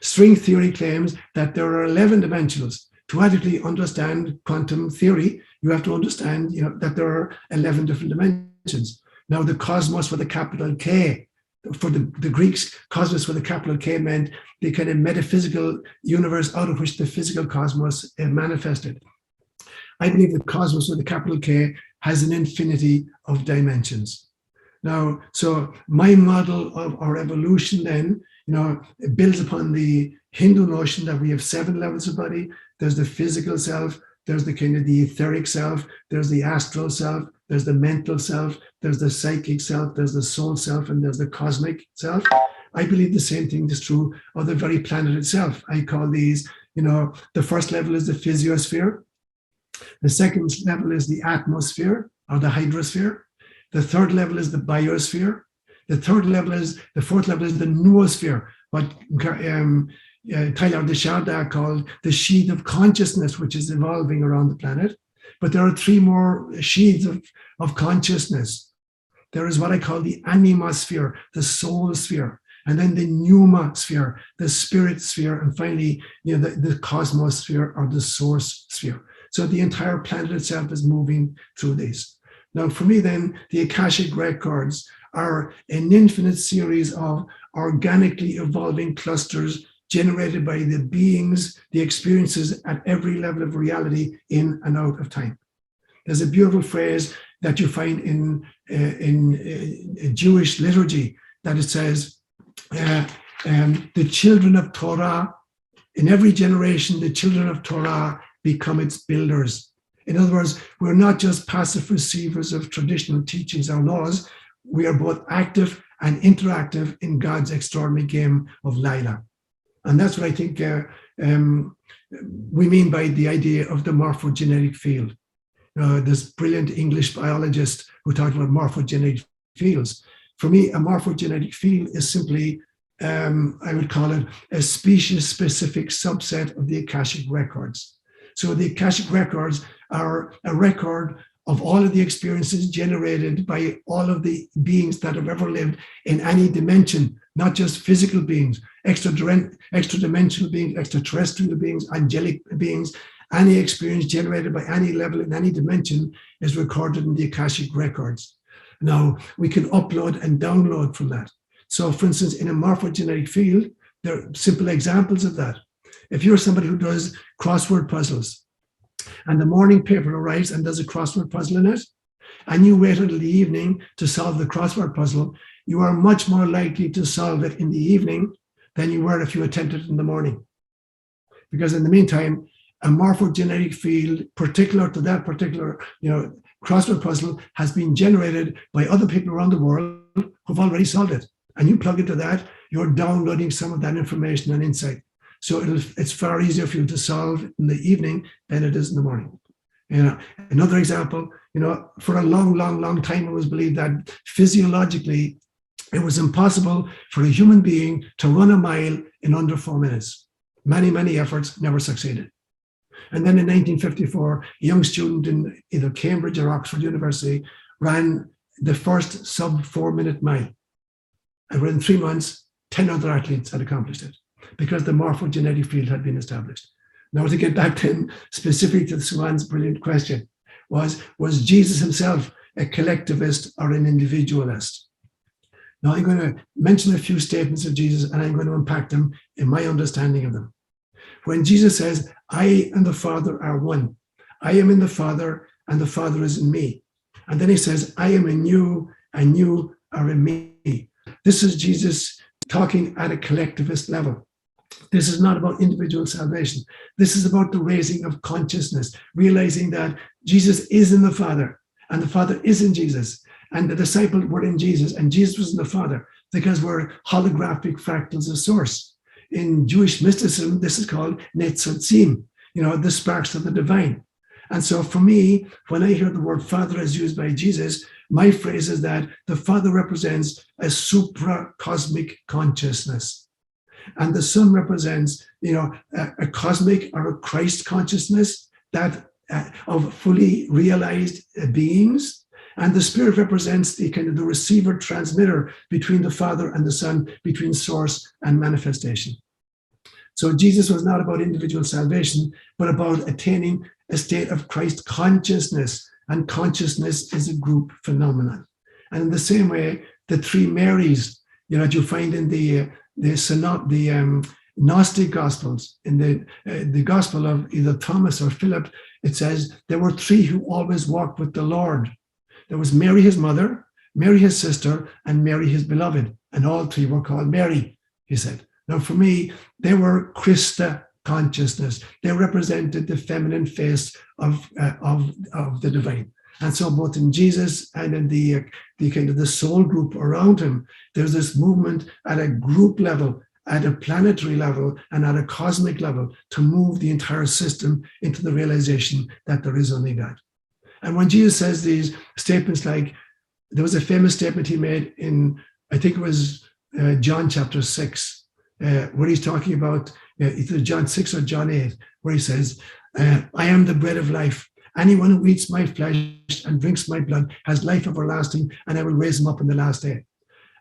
String theory claims that there are 11 dimensionals. To adequately understand quantum theory, you have to understand that there are 11 different dimensions. Now, the cosmos with a capital K, for the Greeks, cosmos with a capital K meant the kind of metaphysical universe out of which the physical cosmos manifested. I believe the cosmos with a capital K has an infinity of dimensions. Now, so my model of our evolution then, it builds upon the Hindu notion that we have 7 levels of body. There's the physical self, there's the kind of the etheric self, there's the astral self, there's the mental self, there's the psychic self, there's the soul self, and there's the cosmic self. I believe the same thing is true of the very planet itself. I call these, the first level is the physiosphere. The second level is the atmosphere or the hydrosphere. The third level is the biosphere. The fourth level is the noosphere, what Tyler Desjardins called the sheath of consciousness, which is evolving around the planet. But there are 3 more sheaths of consciousness. There is what I call the animosphere, the soul sphere, and then the pneumosphere, the spirit sphere, and finally, the cosmosphere or the source sphere. So the entire planet itself is moving through these. Now, for me then, the Akashic records are an infinite series of organically evolving clusters generated by the beings, the experiences at every level of reality in and out of time. There's a beautiful phrase that you find in Jewish liturgy that it says, the children of Torah, in every generation, the children of Torah become its builders. In other words, we're not just passive receivers of traditional teachings or laws, we are both active and interactive in God's extraordinary game of Lila. And that's what I think we mean by the idea of the morphogenetic field. This brilliant English biologist who talked about morphogenetic fields. For me, a morphogenetic field is simply, I would call it a species-specific subset of the Akashic records. So the Akashic records are a record of all of the experiences generated by all of the beings that have ever lived in any dimension, not just physical beings, extra-dimensional beings, extraterrestrial beings, angelic beings. Any experience generated by any level in any dimension is recorded in the Akashic records. Now, we can upload and download from that. So, for instance, in a morphogenetic field, there are simple examples of that. If you're somebody who does crossword puzzles, and the morning paper arrives and there's a crossword puzzle in it, and you wait until the evening to solve the crossword puzzle, you are much more likely to solve it in the evening than you were if you attempted it in the morning. Because in the meantime, a morphogenetic field particular to that particular crossword puzzle has been generated by other people around the world who've already solved it. And you plug into that, you're downloading some of that information and insight. So it's far easier for you to solve in the evening than it is in the morning. Another example, for a long time, it was believed that physiologically, it was impossible for a human being to run a mile in under 4 minutes. Many efforts never succeeded. And then in 1954, a young student in either Cambridge or Oxford University ran the first sub 4-minute mile. And within 3 months, 10 other athletes had accomplished it because the morphogenetic field had been established. Now, to get back then specifically to Seán's brilliant question, was Jesus himself a collectivist or an individualist? Now, I'm going to mention a few statements of Jesus and I'm going to unpack them in my understanding of them. When Jesus says, I and the Father are one, I am in the Father and the Father is in me. And then he says, I am in you and you are in me. This is Jesus talking at a collectivist level. This is not about individual salvation. This is about the raising of consciousness, realizing that Jesus is in the Father and the Father is in Jesus. And the disciples were in Jesus and Jesus was in the Father because we're holographic fractals of source. In Jewish mysticism, this is called netzotzim, the sparks of the divine. And so for me, when I hear the word Father as used by Jesus, my phrase is that the Father represents a supra-cosmic consciousness. And the Son represents, a cosmic or a Christ consciousness that of fully realized beings. And the Spirit represents the kind of the receiver transmitter between the Father and the Son, between source and manifestation. So Jesus was not about individual salvation, but about attaining a state of Christ consciousness. And consciousness is a group phenomenon. And in the same way, the three Marys, that you find in the Gnostic Gospels, in the Gospel of either Thomas or Philip, it says there were three who always walked with the Lord. There was Mary, his mother, Mary, his sister, and Mary, his beloved. And all three were called Mary, he said. Now, for me, they were Christa consciousness. They represented the feminine face of the divine. And so both in Jesus and in the kind of the soul group around him, there's this movement at a group level, at a planetary level, and at a cosmic level to move the entire system into the realization that there is only God. And when Jesus says these statements, like there was a famous statement he made in, I think it was John chapter 6, where he's talking about either John 6 or John 8, where he says, I am the bread of life. Anyone who eats my flesh and drinks my blood has life everlasting, and I will raise him up in the last day.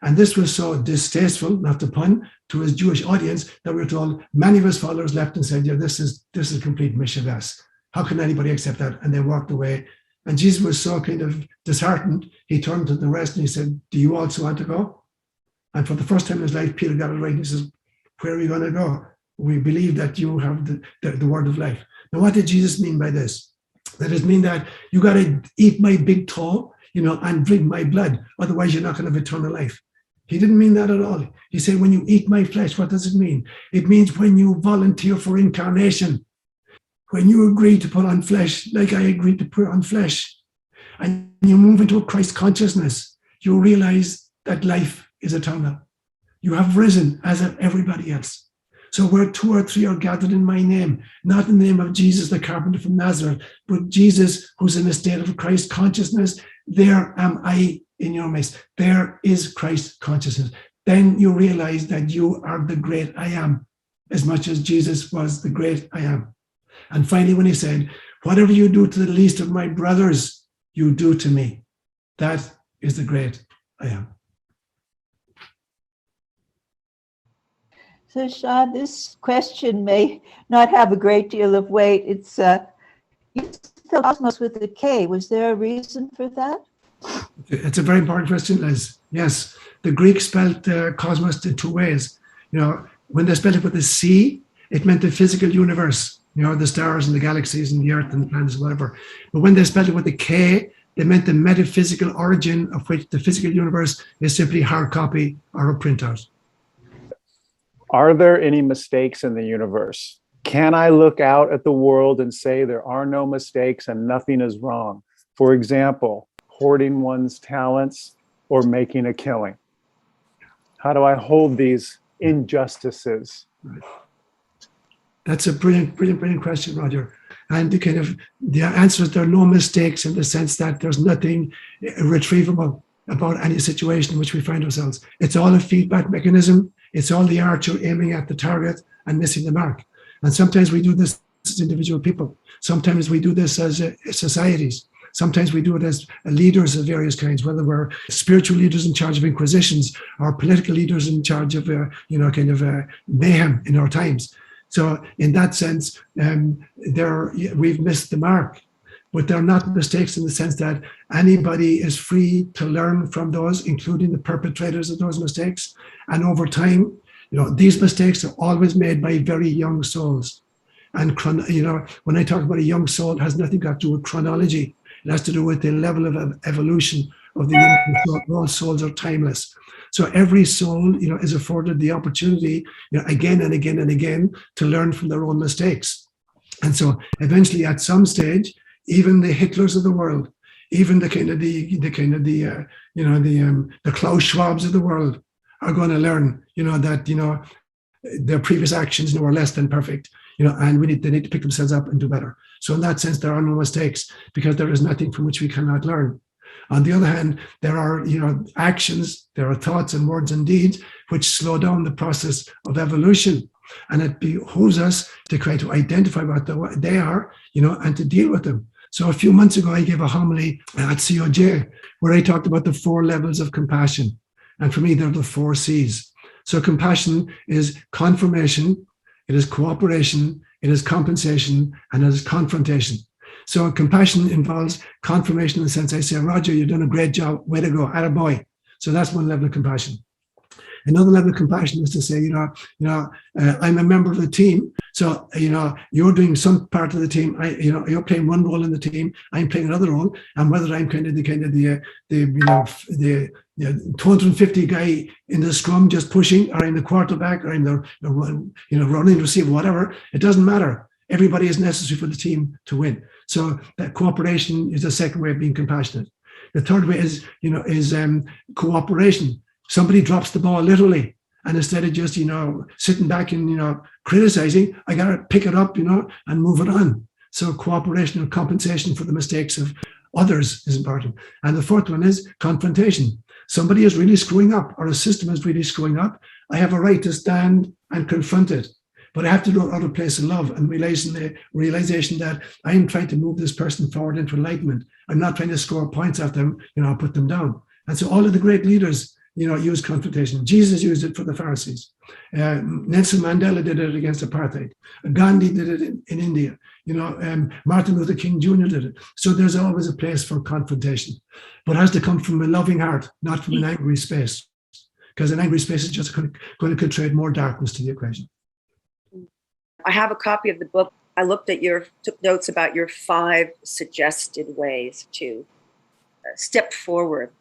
And this was so distasteful, not the pun, to his Jewish audience that we were told many of his followers left and said, this is complete mishavas. How can anybody accept that? And they walked away. And Jesus was so kind of disheartened, he turned to the rest and he said, do you also want to go? And for the first time in his life, Peter got it right. He says, where are we going to go? We believe that you have the word of life. Now, what did Jesus mean by this? That does mean that you got to eat my big toe, and drink my blood. Otherwise, you're not going to have eternal life. He didn't mean that at all. He said, when you eat my flesh, what does it mean? It means when you volunteer for incarnation, when you agree to put on flesh, like I agreed to put on flesh, and you move into a Christ consciousness, you realize that life is eternal. You have risen as of everybody else. So where 2 or 3 are gathered in my name, not in the name of Jesus, the carpenter from Nazareth, but Jesus, who's in a state of Christ consciousness, there am I in your midst. There is Christ consciousness. Then you realize that you are the great I am, as much as Jesus was the great I am. And finally, when he said, whatever you do to the least of my brothers, you do to me. That is the great I am. So, Seán, this question may not have a great deal of weight. It's you spelled cosmos with a K. Was there a reason for that? It's a very important question, Liz. Yes, the Greeks spelled cosmos in 2 ways. When they spelled it with a C, it meant the physical universe, the stars and the galaxies and the earth and the planets, whatever. But when they spelled it with a K, they meant the metaphysical origin of which the physical universe is simply hard copy or a printout. Are there any mistakes in the universe? Can I look out at the world and say there are no mistakes and nothing is wrong? For example, hoarding one's talents or making a killing. How do I hold these injustices? Right. That's a brilliant question, Roger. And the answer is there are no mistakes in the sense that there's nothing irretrievable about any situation in which we find ourselves. It's all a feedback mechanism. It's all the archer aiming at the target and missing the mark. And sometimes we do this as individual people. Sometimes we do this as societies. Sometimes we do it as leaders of various kinds, whether we're spiritual leaders in charge of inquisitions or political leaders in charge of, mayhem in our times. So in that sense, we've missed the mark. But they're not mistakes in the sense that anybody is free to learn from those, including the perpetrators of those mistakes. And over time, these mistakes are always made by very young souls. And, when I talk about a young soul, it has nothing got to do with chronology. It has to do with the level of evolution of the human soul. All souls are timeless. So every soul, is afforded the opportunity, again and again and again to learn from their own mistakes. And so eventually at some stage, even the Hitlers of the world, even the Klaus Schwabs of the world are going to learn, that, their previous actions were less than perfect, and they need to pick themselves up and do better. So in that sense, there are no mistakes because there is nothing from which we cannot learn. On the other hand, there are, actions, there are thoughts and words and deeds which slow down the process of evolution. And it behooves us to try to identify what they are, and to deal with them. So a few months ago, I gave a homily at COJ where I talked about the 4 levels of compassion. And for me, they're the 4 C's. So compassion is confirmation, it is cooperation, it is compensation, and it is confrontation. So compassion involves confirmation in the sense I say, Roger, you've done a great job, way to go, attaboy. So that's one level of compassion. Another level of compassion is to say, I'm a member of the team. So, you're doing some part of the team. You're playing one role in the team. I'm playing another role. And whether I'm the 250 guy in the scrum just pushing, or in the quarterback, or in the running receiver, whatever, it doesn't matter. Everybody is necessary for the team to win. So that cooperation is the second way of being compassionate. The third way is cooperation. Somebody drops the ball literally, and instead of just, sitting back and, criticizing, I got to pick it up, and move it on. So cooperation and compensation for the mistakes of others is important. And the fourth one is confrontation. Somebody is really screwing up, or a system is really screwing up. I have a right to stand and confront it. But I have to do it out of a place of love and realization that I am trying to move this person forward into enlightenment. I'm not trying to score points at them, put them down. And so all of the great leaders, use confrontation. Jesus used it for the Pharisees. Nelson Mandela did it against apartheid. Gandhi did it in India. Martin Luther King Jr. did it. So there's always a place for confrontation. But it has to come from a loving heart, not from an angry space. Because an angry space is just going to contribute more darkness to the equation. I have a copy of the book. I took notes about your 5 suggested ways to step forward.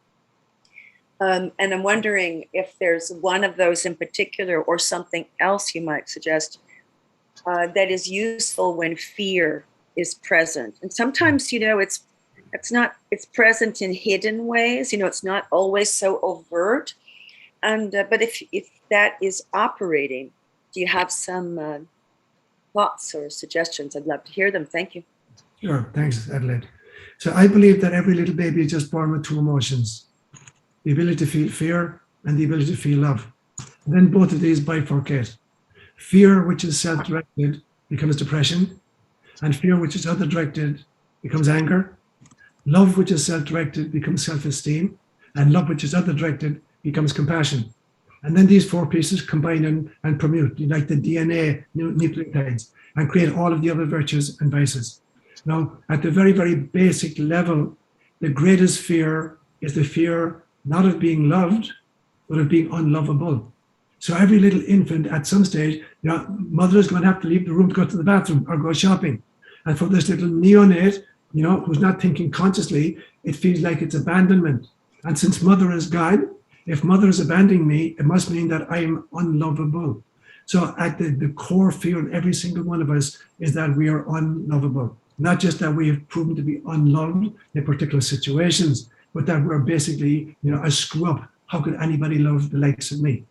And I'm wondering if there's one of those in particular, or something else you might suggest that is useful when fear is present. And sometimes, it's present in hidden ways. It's not always so overt. And but if that is operating, do you have some thoughts or suggestions? I'd love to hear them. Thank you. Sure. Thanks, Adelaide. So I believe that every little baby is just born with 2 emotions: the ability to feel fear and the ability to feel love. And then both of these bifurcate. Fear, which is self-directed, becomes depression, and fear, which is other-directed, becomes anger. Love, which is self-directed, becomes self-esteem, and love, which is other-directed, becomes compassion. And then these 4 pieces combine and permute, like the DNA nucleotides, and create all of the other virtues and vices. Now, at the very, very basic level, the greatest fear is the fear not of being loved, but of being unlovable. So every little infant at some stage, mother is going to have to leave the room to go to the bathroom or go shopping. And for this little neonate, who's not thinking consciously, it feels like it's abandonment. And since mother is God, if mother is abandoning me, it must mean that I am unlovable. So at the core fear of every single one of us is that we are unlovable. Not just that we have proven to be unloved in particular situations, but that we're basically, a screw up. How could anybody love the likes of me?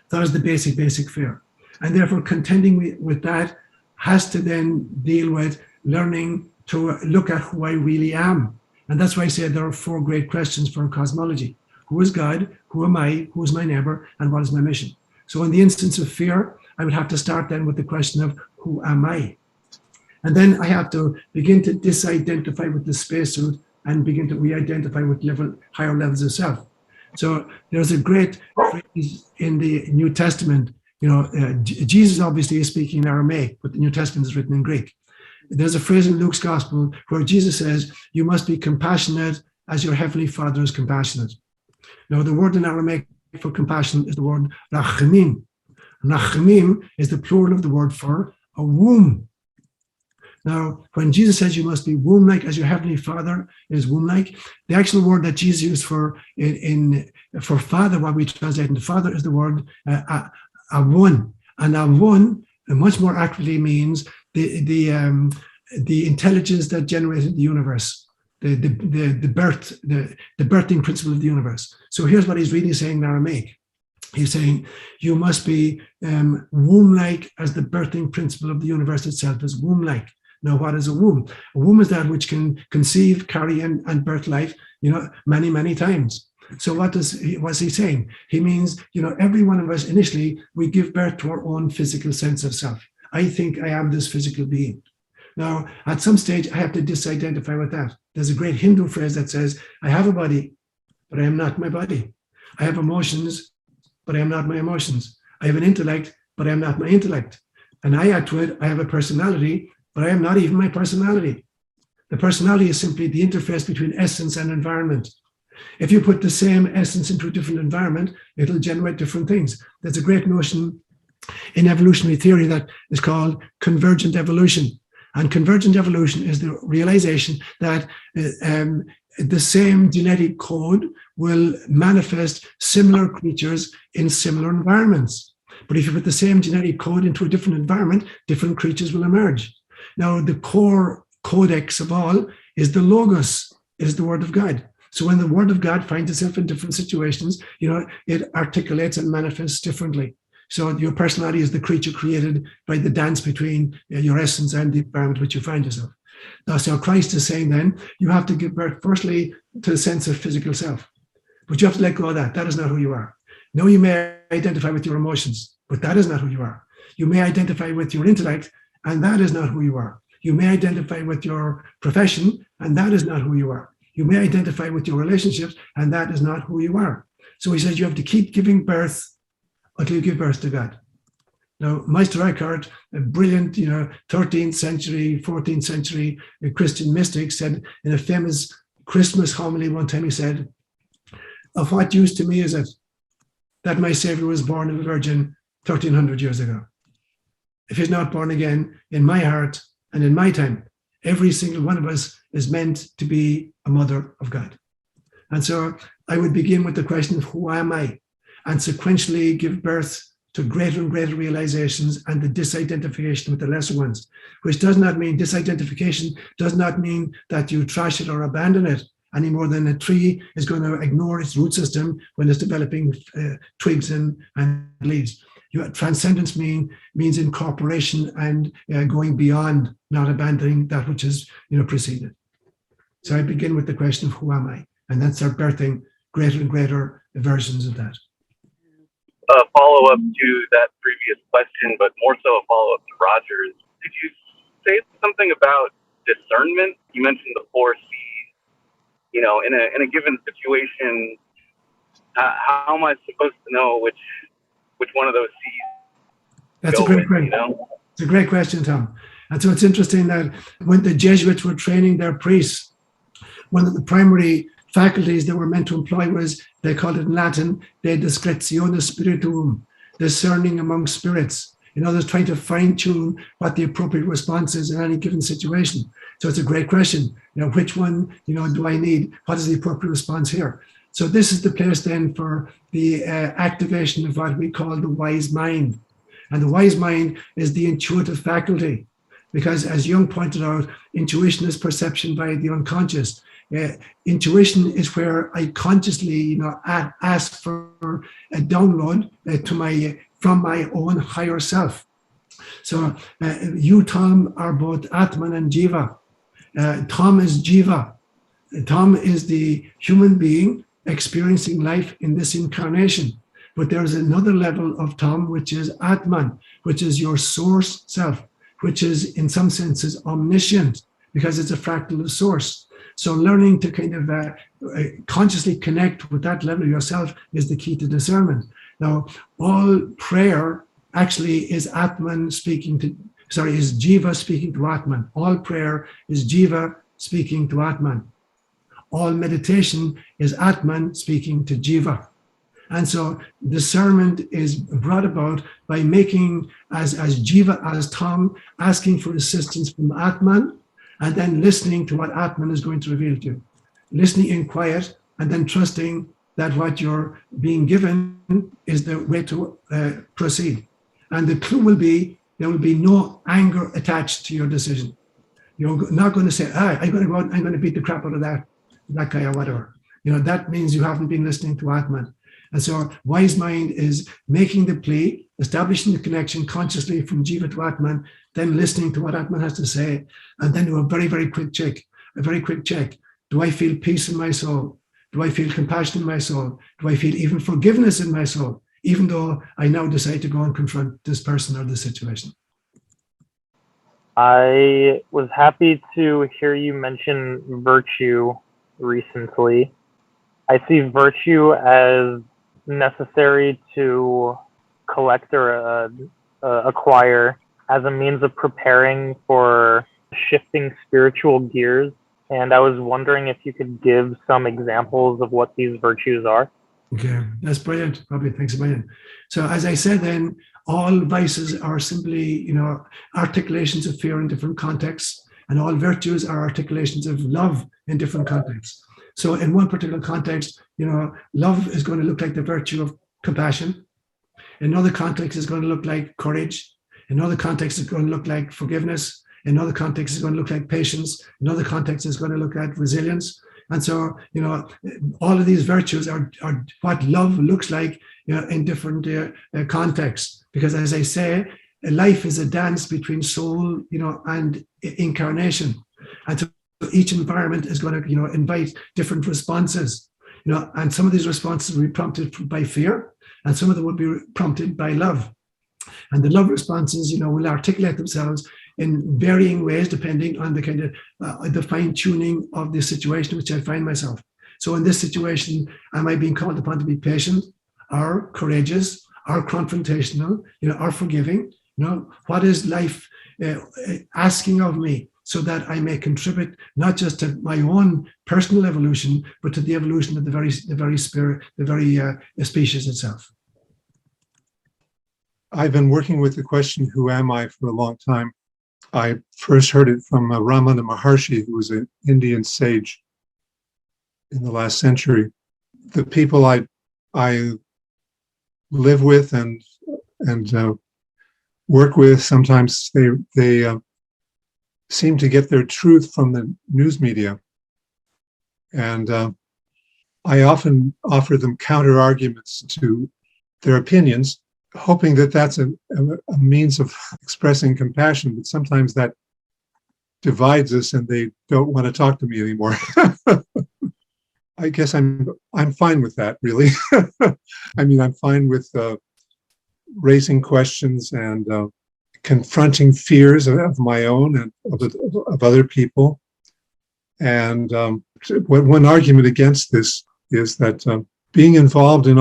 That is the basic fear. And therefore contending with that has to then deal with learning to look at who I really am. And that's why I say there are 4 great questions for cosmology. Who is God? Who am I? Who is my neighbor? And what is my mission? So in the instance of fear, I would have to start then with the question of who am I? And then I have to begin to disidentify with the spacesuit and begin to re-identify with higher levels of self. So there's a great phrase in the New Testament. Jesus obviously is speaking in Aramaic, but the New Testament is written in Greek. There's a phrase in Luke's Gospel where Jesus says, "You must be compassionate as your heavenly Father is compassionate." Now, the word in Aramaic for compassion is the word rachamim. Rachamim is the plural of the word for a womb. Now, when Jesus says you must be womb-like as your heavenly Father is womb-like, the actual word that Jesus used for father, what we translate into father, is the word avon. And avon much more accurately means the intelligence that generated the universe, the birthing principle of the universe. So here's what he's really saying in Aramaic. He's saying you must be womb-like as the birthing principle of the universe itself is womb-like. Now, what is a womb? A womb is that which can conceive, carry, and birth life, many, many times. So what's he saying? He means, every one of us initially, we give birth to our own physical sense of self. I think I am this physical being. Now, at some stage, I have to disidentify with that. There's a great Hindu phrase that says, I have a body, but I am not my body. I have emotions, but I am not my emotions. I have an intellect, but I am not my intellect. And I add to it, I have a personality, but I am not even my personality. The personality is simply the interface between essence and environment. If you put the same essence into a different environment, it'll generate different things. There's a great notion in evolutionary theory that is called convergent evolution. And convergent evolution is the realization that the same genetic code will manifest similar creatures in similar environments. But if you put the same genetic code into a different environment, different creatures will emerge. Now, the core codex of all is the Logos, is the Word of God. So when the Word of God finds itself in different situations, it articulates and manifests differently. So your personality is the creature created by the dance between your essence and the environment which you find yourself. Now, so Christ is saying then, you have to give birth firstly to the sense of physical self. But you have to let go of that. That is not who you are. Now you may identify with your emotions, but that is not who you are. You may identify with your intellect, and that is not who you are. You may identify with your profession, and that is not who you are. You may identify with your relationships, and that is not who you are. So he says you have to keep giving birth until you give birth to God. Now, Meister Eckhart, a brilliant, 13th century, 14th century Christian mystic, said in a famous Christmas homily one time, he said, "Of what use to me is it that my Savior was born of a virgin 1300 years ago? If he's not born again in my heart and in my time, every single one of us is meant to be a mother of God." And so I would begin with the question of who am I, and sequentially give birth to greater and greater realizations and the disidentification with the lesser ones, which does not mean disidentification, does not mean that you trash it or abandon it any more than a tree is going to ignore its root system when it's developing twigs and leaves. Transcendence means incorporation and going beyond, not abandoning that which is preceded. So I begin with the question of who am I, and then start birthing greater and greater versions of that. A follow-up to that previous question, but more so a follow-up to Roger's. Could you say something about discernment? You mentioned the 4 C's. In a given situation, how am I supposed to know which one of those C's? That's a great question. It's a great question, Tom. And so it's interesting that when the Jesuits were training their priests, one of the primary faculties they were meant to employ was, they called it in Latin, de discretione spirituum, discerning among spirits. In other words, trying to fine-tune what the appropriate response is in any given situation. So it's a great question. Which one, do I need? What is the appropriate response here? So this is the place then for the activation of what we call the wise mind. And the wise mind is the intuitive faculty. Because as Jung pointed out, intuition is perception by the unconscious. Intuition is where I consciously, ask for a download from my own higher self. So you, Tom, are both Atman and Jiva. Tom is Jiva. Tom is the human being experiencing life in this incarnation. But there's another level of Tom, which is Atman, which is your source self. which is in some senses omniscient because it's a fractal of source. So learning to kind of consciously connect with that level of yourself is the key to discernment. Now, all prayer actually is Atman speaking to, is Jiva speaking to Atman. All prayer is Jiva speaking to Atman. All meditation is Atman speaking to Jiva. And so discernment is brought about by making as Jiva, as Tom, asking for assistance from Atman, and then listening to what Atman is going to reveal to you. Listening in quiet, and then trusting that what you're being given is the way to proceed. And the clue will be, there will be no anger attached to your decision. You're not going to say, I'm going to go out, I'm going to beat the crap out of that guy or whatever. That means you haven't been listening to Atman. And so wise mind is making the plea, establishing the connection consciously from Jiva to Atman, then listening to what Atman has to say, and then do a very, very quick check. Do I feel peace in my soul? Do I feel compassion in my soul? Do I feel even forgiveness in my soul, even though I now decide to go and confront this person or this situation? I was happy to hear you mention virtue recently. I see virtue as necessary to collect or acquire as a means of preparing for shifting spiritual gears. And I was wondering if you could give some examples of what these virtues are. Okay, that's brilliant, Robbie. Thanks a million. So as I said then, all vices are simply, articulations of fear in different contexts, and all virtues are articulations of love in different contexts. So in one particular context, love is going to look like the virtue of compassion. In another context, it's going to look like courage. In another context, it's going to look like forgiveness. In another context, it's going to look like patience. In another context, it's going to look at resilience. And so, all of these virtues are what love looks like, in different contexts. Because as I say, life is a dance between soul, and incarnation. And so each environment is going to, invite different responses, and some of these responses will be prompted by fear, and some of them will be prompted by love. And the love responses, will articulate themselves in varying ways depending on the kind of the fine-tuning of the situation in which I find myself. So in this situation, am I being called upon to be patient, or courageous, or confrontational, or forgiving? What is life asking of me, so that I may contribute not just to my own personal evolution, but to the evolution of the very spirit, the very species itself. I've been working with the question, who am I, for a long time. I first heard it from Ramana Maharshi, who was an Indian sage in the last century. The people I live with and work with, sometimes they seem to get their truth from the news media. And I often offer them counter arguments to their opinions, hoping that that's a means of expressing compassion, but sometimes that divides us and they don't want to talk to me anymore. I guess I'm fine with that, really. I mean, I'm fine with raising questions and confronting fears of my own and of other people. And one argument against this is that being involved in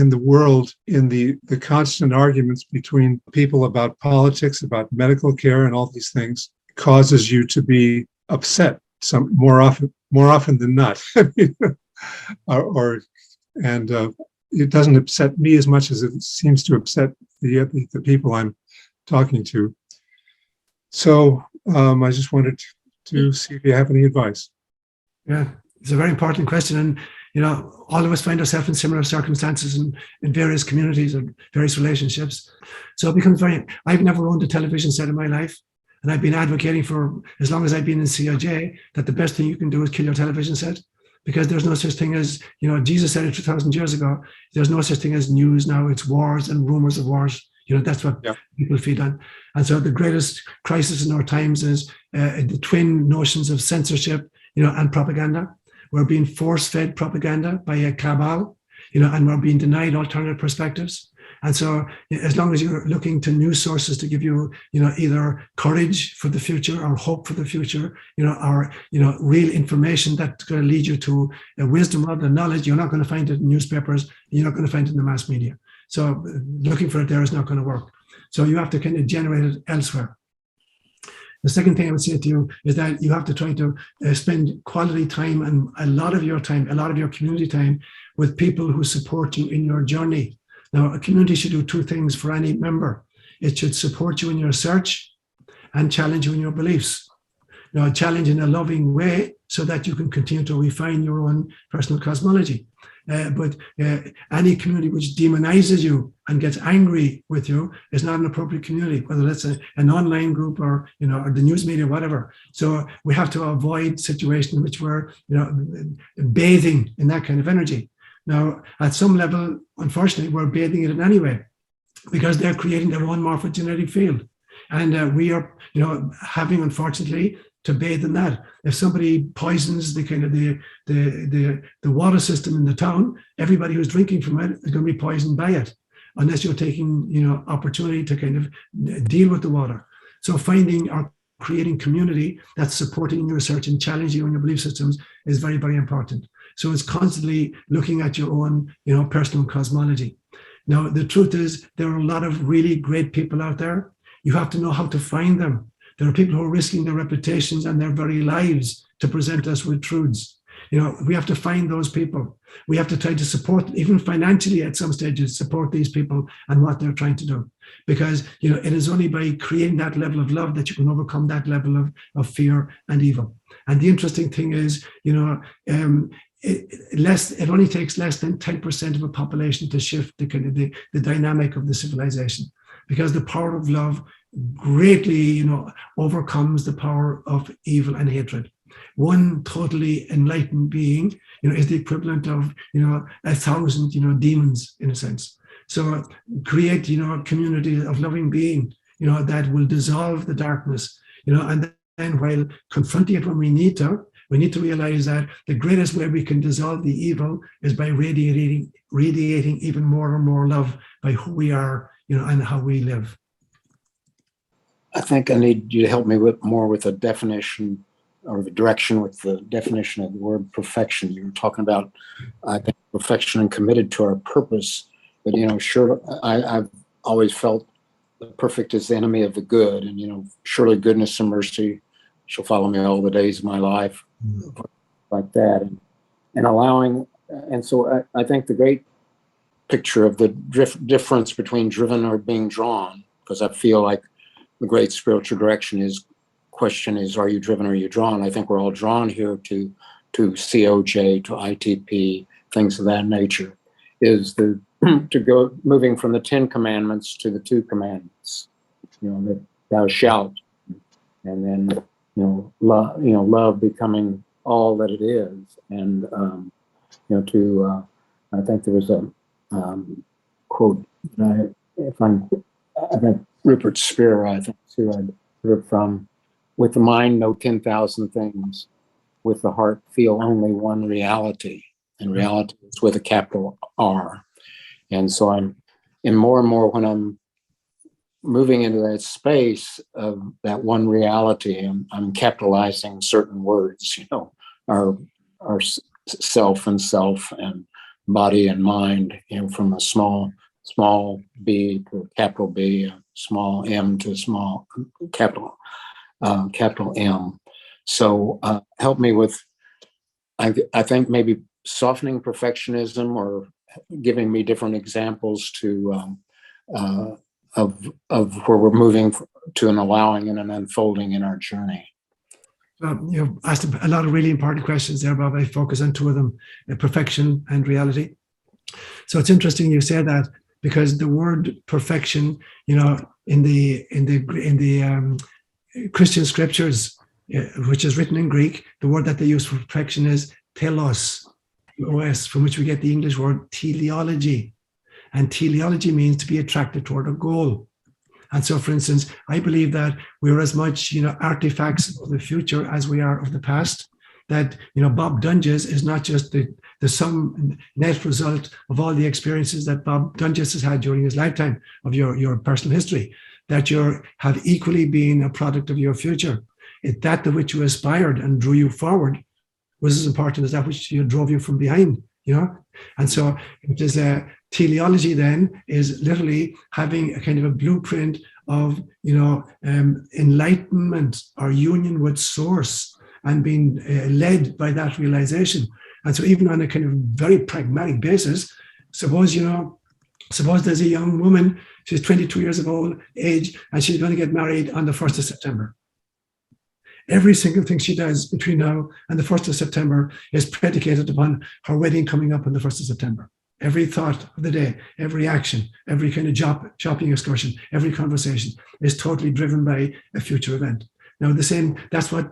the world, in the constant arguments between people about politics, about medical care, and all these things, causes you to be upset more often than not. It doesn't upset me as much as it seems to upset the people I'm talking to. So I just wanted to see if you have any advice. Yeah, it's a very important question. And all of us find ourselves in similar circumstances in various communities and various relationships. So it becomes I've never owned a television set in my life. And I've been advocating for as long as I've been in CIJ that the best thing you can do is kill your television set, because there's no such thing as, Jesus said it 2,000 years ago, there's no such thing as news now, it's wars and rumors of wars. That's what people feed on. And so the greatest crisis in our times is the twin notions of censorship, and propaganda. We're being force-fed propaganda by a cabal, and we're being denied alternative perspectives. And so as long as you're looking to new sources to give you, either courage for the future or hope for the future, or, real information that's going to lead you to wisdom or the knowledge, you're not going to find it in newspapers. You're not going to find it in the mass media. So looking for it there is not going to work. So you have to kind of generate it elsewhere. The second thing I would say to you is that you have to try to spend quality time and a lot of your community time with people who support you in your journey. Now, a community should do two things for any member. It should support you in your search and challenge you in your beliefs. Now, challenge in a loving way so that you can continue to refine your own personal cosmology. But any community which demonizes you and gets angry with you is not an appropriate community, whether that's an online group or or the news media, whatever. So we have to avoid situations in which we're bathing in that kind of energy. Now, at some level, unfortunately, we're bathing it in any way because they're creating their own morphogenetic field, and we are having, unfortunately, to bathe in that. If somebody poisons the water system in the town, everybody who's drinking from it is going to be poisoned by it, unless you're taking opportunity to kind of deal with the water. So finding or creating community that's supporting your research and challenging you in your belief systems is very, very important. So it's constantly looking at your own personal cosmology. Now, the truth is there are a lot of really great people out there. You have to know how to find them. There are people who are risking their reputations and their very lives to present us with truths. We have to find those people. We have to try to support, even financially at some stages, support these people and what they're trying to do. Because, it is only by creating that level of love that you can overcome that level of fear and evil. And the interesting thing is, it only takes less than 10% of a population to shift the dynamic of the civilization, because the power of love greatly, overcomes the power of evil and hatred. One totally enlightened being, is the equivalent of, 1,000, demons in a sense. So create, a community of loving being, that will dissolve the darkness, and then while confronting it when we need to realize that the greatest way we can dissolve the evil is by radiating even more and more love by who we are, and how we live. I think I need you to help me more with a definition or the direction with the definition of the word perfection. You were talking about, I think, perfection and committed to our purpose. But, sure, I've always felt the perfect is the enemy of the good. And, surely goodness and mercy shall follow me all the days of my life, like that. And allowing, and so I think the great picture of the difference between driven or being drawn, because I feel like the great spiritual question is, are you driven or are you drawn? I think we're all drawn here to COJ, to ITP, things of that nature, is to go moving from the 10 commandments to the 2 commandments, that thou shalt, and then, love becoming all that it is. And, I think there was a quote that I think Rupert Spear, I think, too, I heard from, with the mind know 10,000 things, with the heart feel only one reality, and reality is with a capital R. And so I'm, and more when I'm moving into that space of that one reality, I'm capitalizing certain words, our self and body and mind, from a small b to capital B, a small m to small capital M. So help me with, I think maybe softening perfectionism or giving me different examples to of where we're moving to an allowing and an unfolding in our journey. You've asked a lot of really important questions there, Bob. I focus on 2 of them, perfection and reality. So it's interesting you say that, because the word perfection, in the Christian scriptures, which is written in Greek, the word that they use for perfection is telos, T-O-S, from which we get the English word teleology. And teleology means to be attracted toward a goal. And so, for instance, I believe that we're as much, artifacts of the future as we are of the past. That, Bob Dunges is not just the the sum net result of all the experiences that Bob Dunges has had during his lifetime of your personal history, that you have equally been a product of your future. It that to which you aspired and drew you forward was as important as that which drove you from behind, you know? And so it is a teleology then is literally having a kind of a blueprint of, you know, enlightenment or union with source and being led by that realization. And so even on a kind of very pragmatic basis, suppose there's a young woman, she's 22 years of age, and she's going to get married on the 1st of September. Every single thing she does between now and the 1st of September is predicated upon her wedding coming up on the 1st of September. Every thought of the day, every action, every kind of shopping excursion, every conversation is totally driven by a future event. Now, that's what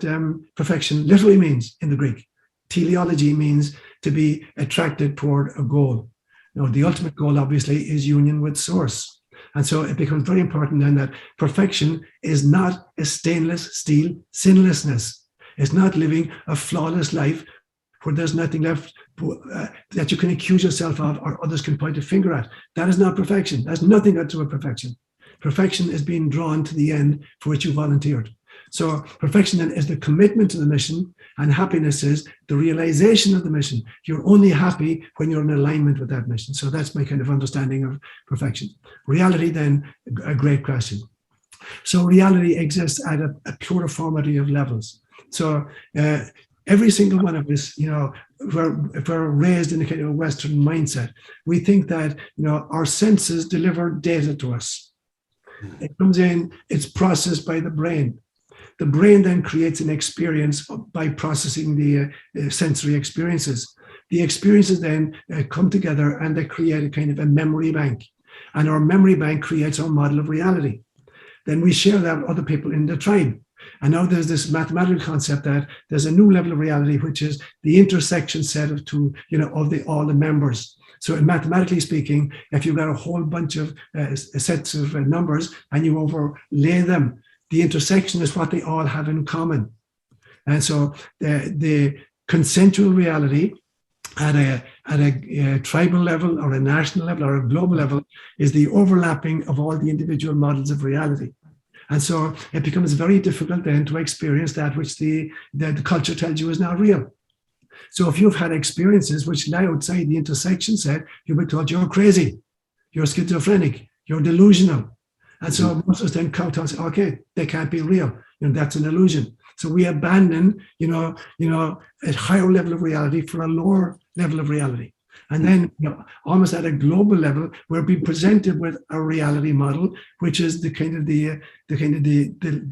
perfection literally means in the Greek. Teleology means to be attracted toward a goal. Now, the ultimate goal, obviously, is union with source. And so it becomes very important then that perfection is not a stainless steel sinlessness. It's not living a flawless life where there's nothing left that you can accuse yourself of or others can point a finger at. That is not perfection. That's nothing to do with perfection. Perfection is being drawn to the end for which you volunteered. So perfection then is the commitment to the mission, and happiness is the realization of the mission. You're only happy when you're in alignment with that mission. So that's my kind of understanding of perfection. Reality then, a great question. So reality exists at a pluriformity of levels. So every single one of us, you know, if we're raised in a kind of a Western mindset, we think that, you know, our senses deliver data to us. It comes in, it's processed by the brain. The brain then creates an experience by processing the sensory experiences. The experiences then come together and they create a kind of a memory bank. And our memory bank creates our model of reality. Then we share that with other people in the tribe. And now there's this mathematical concept that there's a new level of reality, which is the intersection set of two, you know, of all the members. So mathematically speaking, if you've got a whole bunch of sets of numbers and you overlay them, the intersection is what they all have in common. And so the consensual reality at a tribal level or a national level or a global level is the overlapping of all the individual models of reality. And so it becomes very difficult then to experience that which the culture tells you is not real. So if you've had experiences which lie outside the intersection set, you'll be told you're crazy, you're schizophrenic, you're delusional. And so most of us then come to us, okay, they can't be real. You know, that's an illusion. So we abandon, you know, a higher level of reality for a lower level of reality. And then, you know, almost at a global level, we're being presented with a reality model, which is the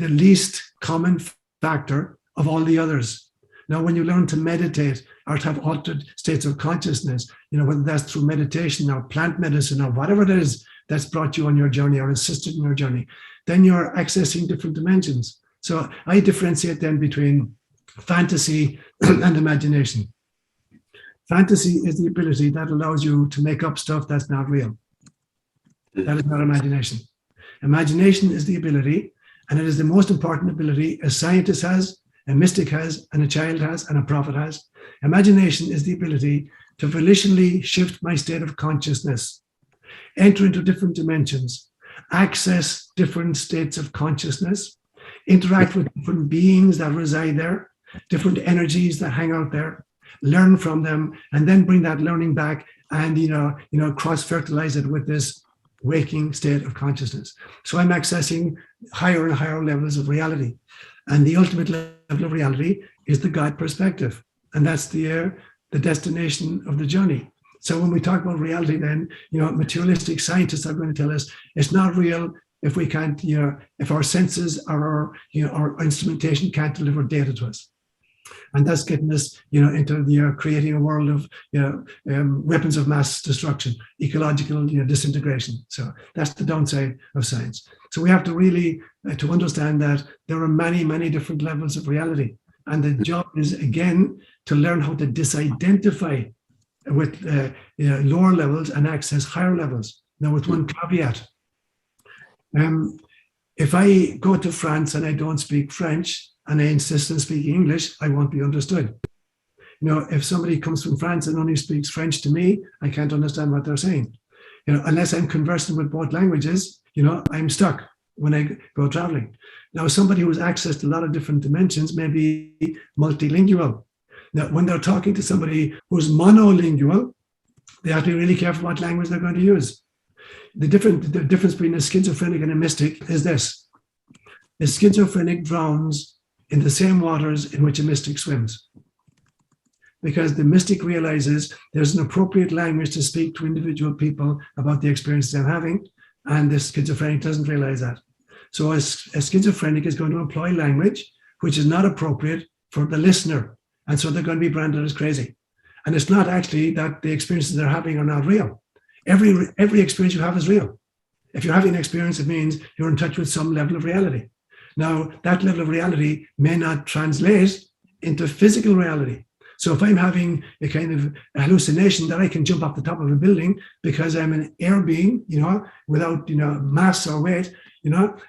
least common factor of all the others. Now, when you learn to meditate or to have altered states of consciousness, you know, whether that's through meditation or plant medicine or whatever it is that's brought you on your journey or assisted in your journey, then you're accessing different dimensions. So I differentiate then between fantasy and imagination. Fantasy is the ability that allows you to make up stuff that's not real. That is not imagination. Imagination is the ability, and it is the most important ability a scientist has, a mystic has, and a child has, and a prophet has. Imagination is the ability to volitionally shift my state of consciousness, enter into different dimensions, access different states of consciousness, interact with different beings that reside there, different energies that hang out there, learn from them, and then bring that learning back and, you know, cross-fertilize it with this waking state of consciousness. So I'm accessing higher and higher levels of reality. And the ultimate level of reality is the God perspective. And that's the destination of the journey. So when we talk about reality, then, you know, materialistic scientists are going to tell us it's not real if we can't, you know, if our senses or our instrumentation can't deliver data to us. And that's getting us, you know, into the creating a world of, you know, weapons of mass destruction, ecological, you know, disintegration. So that's the downside of science. So we have to really to understand that there are many, many different levels of reality, and the job is again to learn how to disidentify with you know, lower levels and access higher levels. Now, with one caveat. If I go to France and I don't speak French, and I insist on speaking English, I won't be understood. if somebody comes from France and only speaks French to me, I can't understand what they're saying. Unless I'm conversing with both languages, I'm stuck when I go traveling. Now, somebody who's accessed a lot of different dimensions may be multilingual. Now, when they're talking to somebody who's monolingual, they have to be really careful what language they're going to use. The difference between a schizophrenic and a mystic is this. A schizophrenic drowns in the same waters in which a mystic swims. Because the mystic realizes there's an appropriate language to speak to individual people about the experiences they're having, and the schizophrenic doesn't realize that. So a schizophrenic is going to employ language which is not appropriate for the listener, and so they're going to be branded as crazy. And it's not actually that the experiences they're having are not real. Every experience you have is real. If you're having an experience, it means you're in touch with some level of reality. Now, that level of reality may not translate into physical reality. So if I'm having a kind of hallucination that I can jump off the top of a building because I'm an air being, without, mass or weight,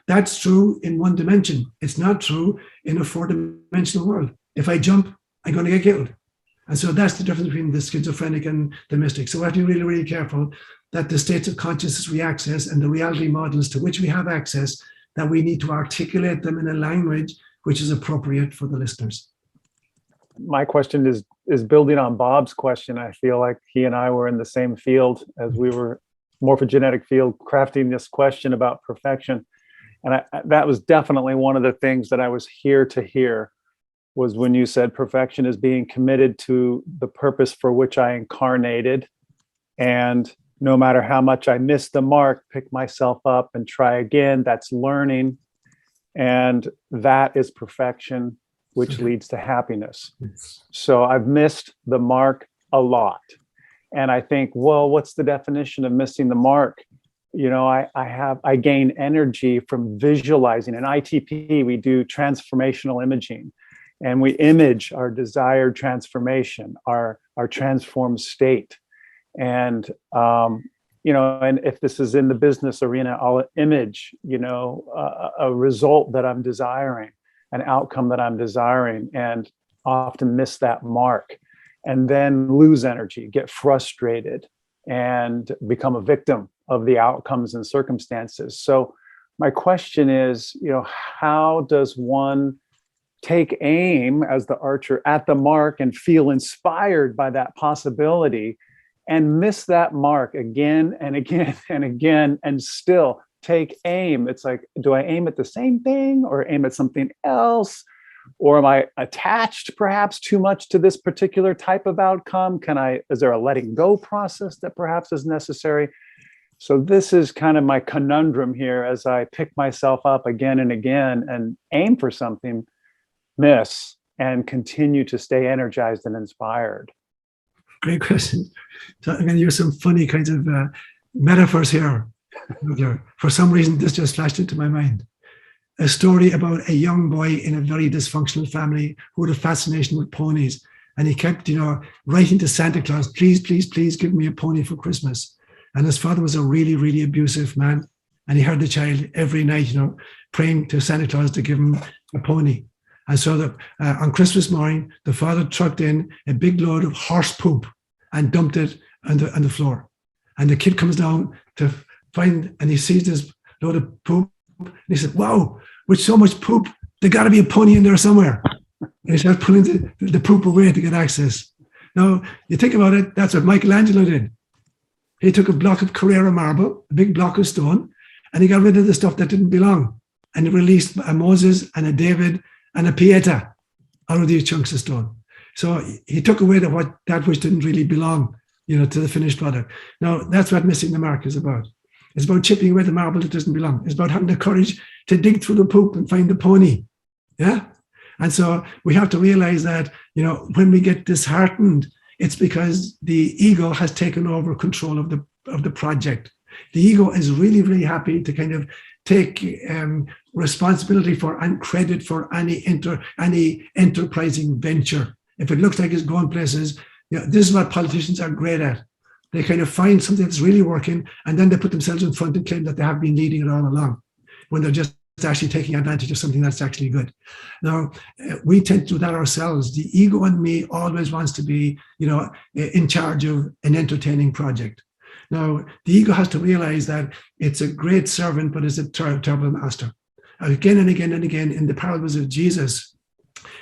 that's true in one dimension. It's not true in a four-dimensional world. If I jump, I'm going to get killed. And so that's the difference between the schizophrenic and the mystic. So we have to be really, really careful that the states of consciousness we access and the reality models to which we have access, that we need to articulate them in a language which is appropriate for the listeners. My question is building on Bob's question. I feel like he and I were in the same field as we were morphogenetic field crafting this question about perfection. And that was definitely one of the things that I was here to hear, was when you said perfection is being committed to the purpose for which I incarnated. And no matter how much I miss the mark, pick myself up and try again. That's learning. And that is perfection, which leads to happiness. So I've missed the mark a lot. And I think, well, what's the definition of missing the mark? I gain energy from visualizing. In ITP, we do transformational imaging, and we image our desired transformation, our transformed state. And, and if this is in the business arena, I'll image, a result that I'm desiring, an outcome that I'm desiring, and often miss that mark, and then lose energy, get frustrated, and become a victim of the outcomes and circumstances. So my question is, how does one take aim as the archer at the mark and feel inspired by that possibility and miss that mark again and again and again and still take aim? It's like, do I aim at the same thing or aim at something else? Or am I attached perhaps too much to this particular type of outcome? Is there a letting go process that perhaps is necessary? So this is kind of my conundrum here as I pick myself up again and again and aim for something, miss, and continue to stay energized and inspired. Great question. So I'm going to use some funny kinds of metaphors here. For some reason, this just flashed into my mind. A story about a young boy in a very dysfunctional family who had a fascination with ponies. And he kept, writing to Santa Claus, please, please, please give me a pony for Christmas. And his father was a really, really abusive man. And he heard the child every night, praying to Santa Claus to give him a pony. And so on Christmas morning, the father trucked in a big load of horse poop and dumped it on the floor. And the kid comes down to find, and he sees this load of poop. And he said, wow, with so much poop, there got to be a pony in there somewhere. And he starts pulling the poop away to get access. Now, you think about it, that's what Michelangelo did. He took a block of Carrara marble, a big block of stone, and he got rid of the stuff that didn't belong. And he released a Moses and a David and a Pieta out of these chunks of stone. So he took away that which didn't really belong, to the finished product. Now, that's what missing the mark is about. It's about chipping away the marble that doesn't belong. It's about having the courage to dig through the poop and find the pony. Yeah? And so we have to realize that, when we get disheartened, it's because the ego has taken over control of the project. The ego is really, really happy to kind of take responsibility for and credit for any enterprising venture. If it looks like it's going places, this is what politicians are great at. They kind of find something that's really working, and then they put themselves in front and claim that they have been leading it all along, when they're just actually taking advantage of something that's actually good. Now, we tend to do that ourselves. The ego in me always wants to be, in charge of an entertaining project. Now, the ego has to realize that it's a great servant, but it's a terrible master. Again and again and again in the parables of Jesus,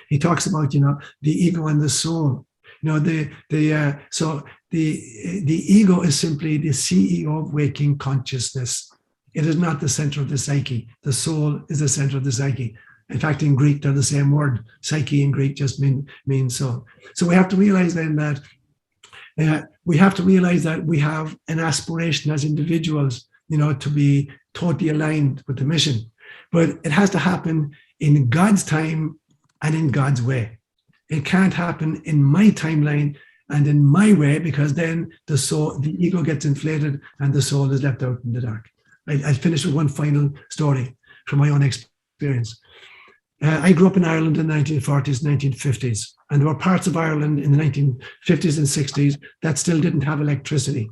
he talks about, the ego and the soul. So the ego is simply the CEO of waking consciousness. It is not the center of the psyche. The soul is the center of the psyche. In fact, in Greek, they're the same word. Psyche in Greek just means soul. So we have to realize then that we have an aspiration as individuals, to be totally aligned with the mission. But it has to happen in God's time and in God's way. It can't happen in my timeline and in my way, because then the ego gets inflated and the soul is left out in the dark. I'll finish with one final story from my own experience. I grew up in Ireland in the 1940s, 1950s, and there were parts of Ireland in the 1950s and 60s that still didn't have electricity.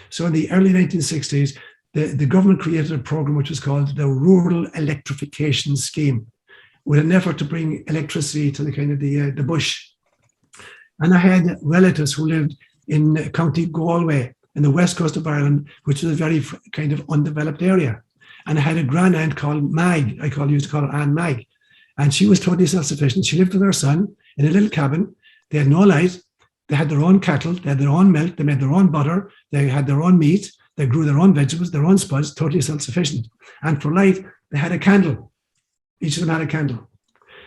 So in the early 1960s, the government created a program which was called the Rural Electrification Scheme, with an effort to bring electricity to the bush. And I had relatives who lived in County Galway, in the west coast of Ireland, which is a very kind of undeveloped area. And I had a grand-aunt called Mag. Used to call her Aunt Mag. And she was totally self-sufficient. She lived with her son in a little cabin. They had no light. They had their own cattle. They had their own milk. They made their own butter. They had their own meat. They grew their own vegetables, their own spuds, totally self-sufficient. And for light, they had a candle. Each of them had a candle.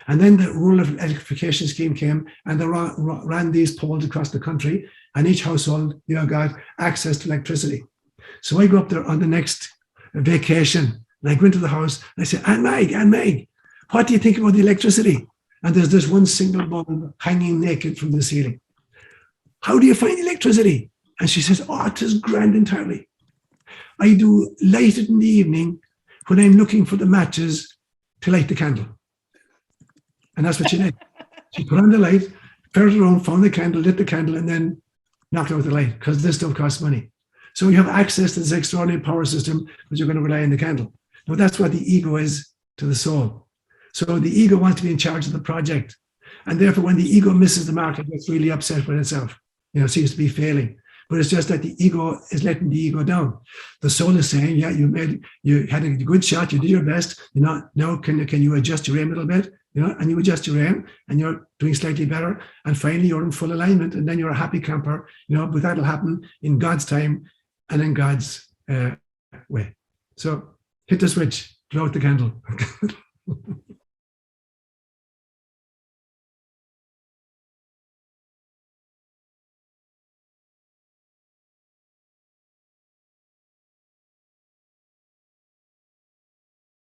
And then the Rural Electrification Scheme came, and they ran these poles across the country, and each household, got access to electricity. So I go up there on the next vacation, and I go into the house, and I say, Aunt Meg, what do you think about the electricity? And there's this one single bulb hanging naked from the ceiling. How do you find electricity? And she says, it is grand entirely. I do light it in the evening when I'm looking for the matches to light the candle. And that's what she did. She put on the light, ferreted around, found the candle, lit the candle, and then knocked out the light, because this stuff costs money. So you have access to this extraordinary power system, but you're going to rely on the candle. Now, that's what the ego is to the soul. So the ego wants to be in charge of the project. And therefore, when the ego misses the mark, it gets really upset with itself. Seems to be failing. But it's just that the ego is letting the ego down. The soul is saying, yeah, you had a good shot, you did your best. Now can you adjust your aim a little bit? And you adjust your aim, and you're doing slightly better. And finally, you're in full alignment, and then you're a happy camper. But that'll happen in God's time and in God's way. So hit the switch, blow out the candle.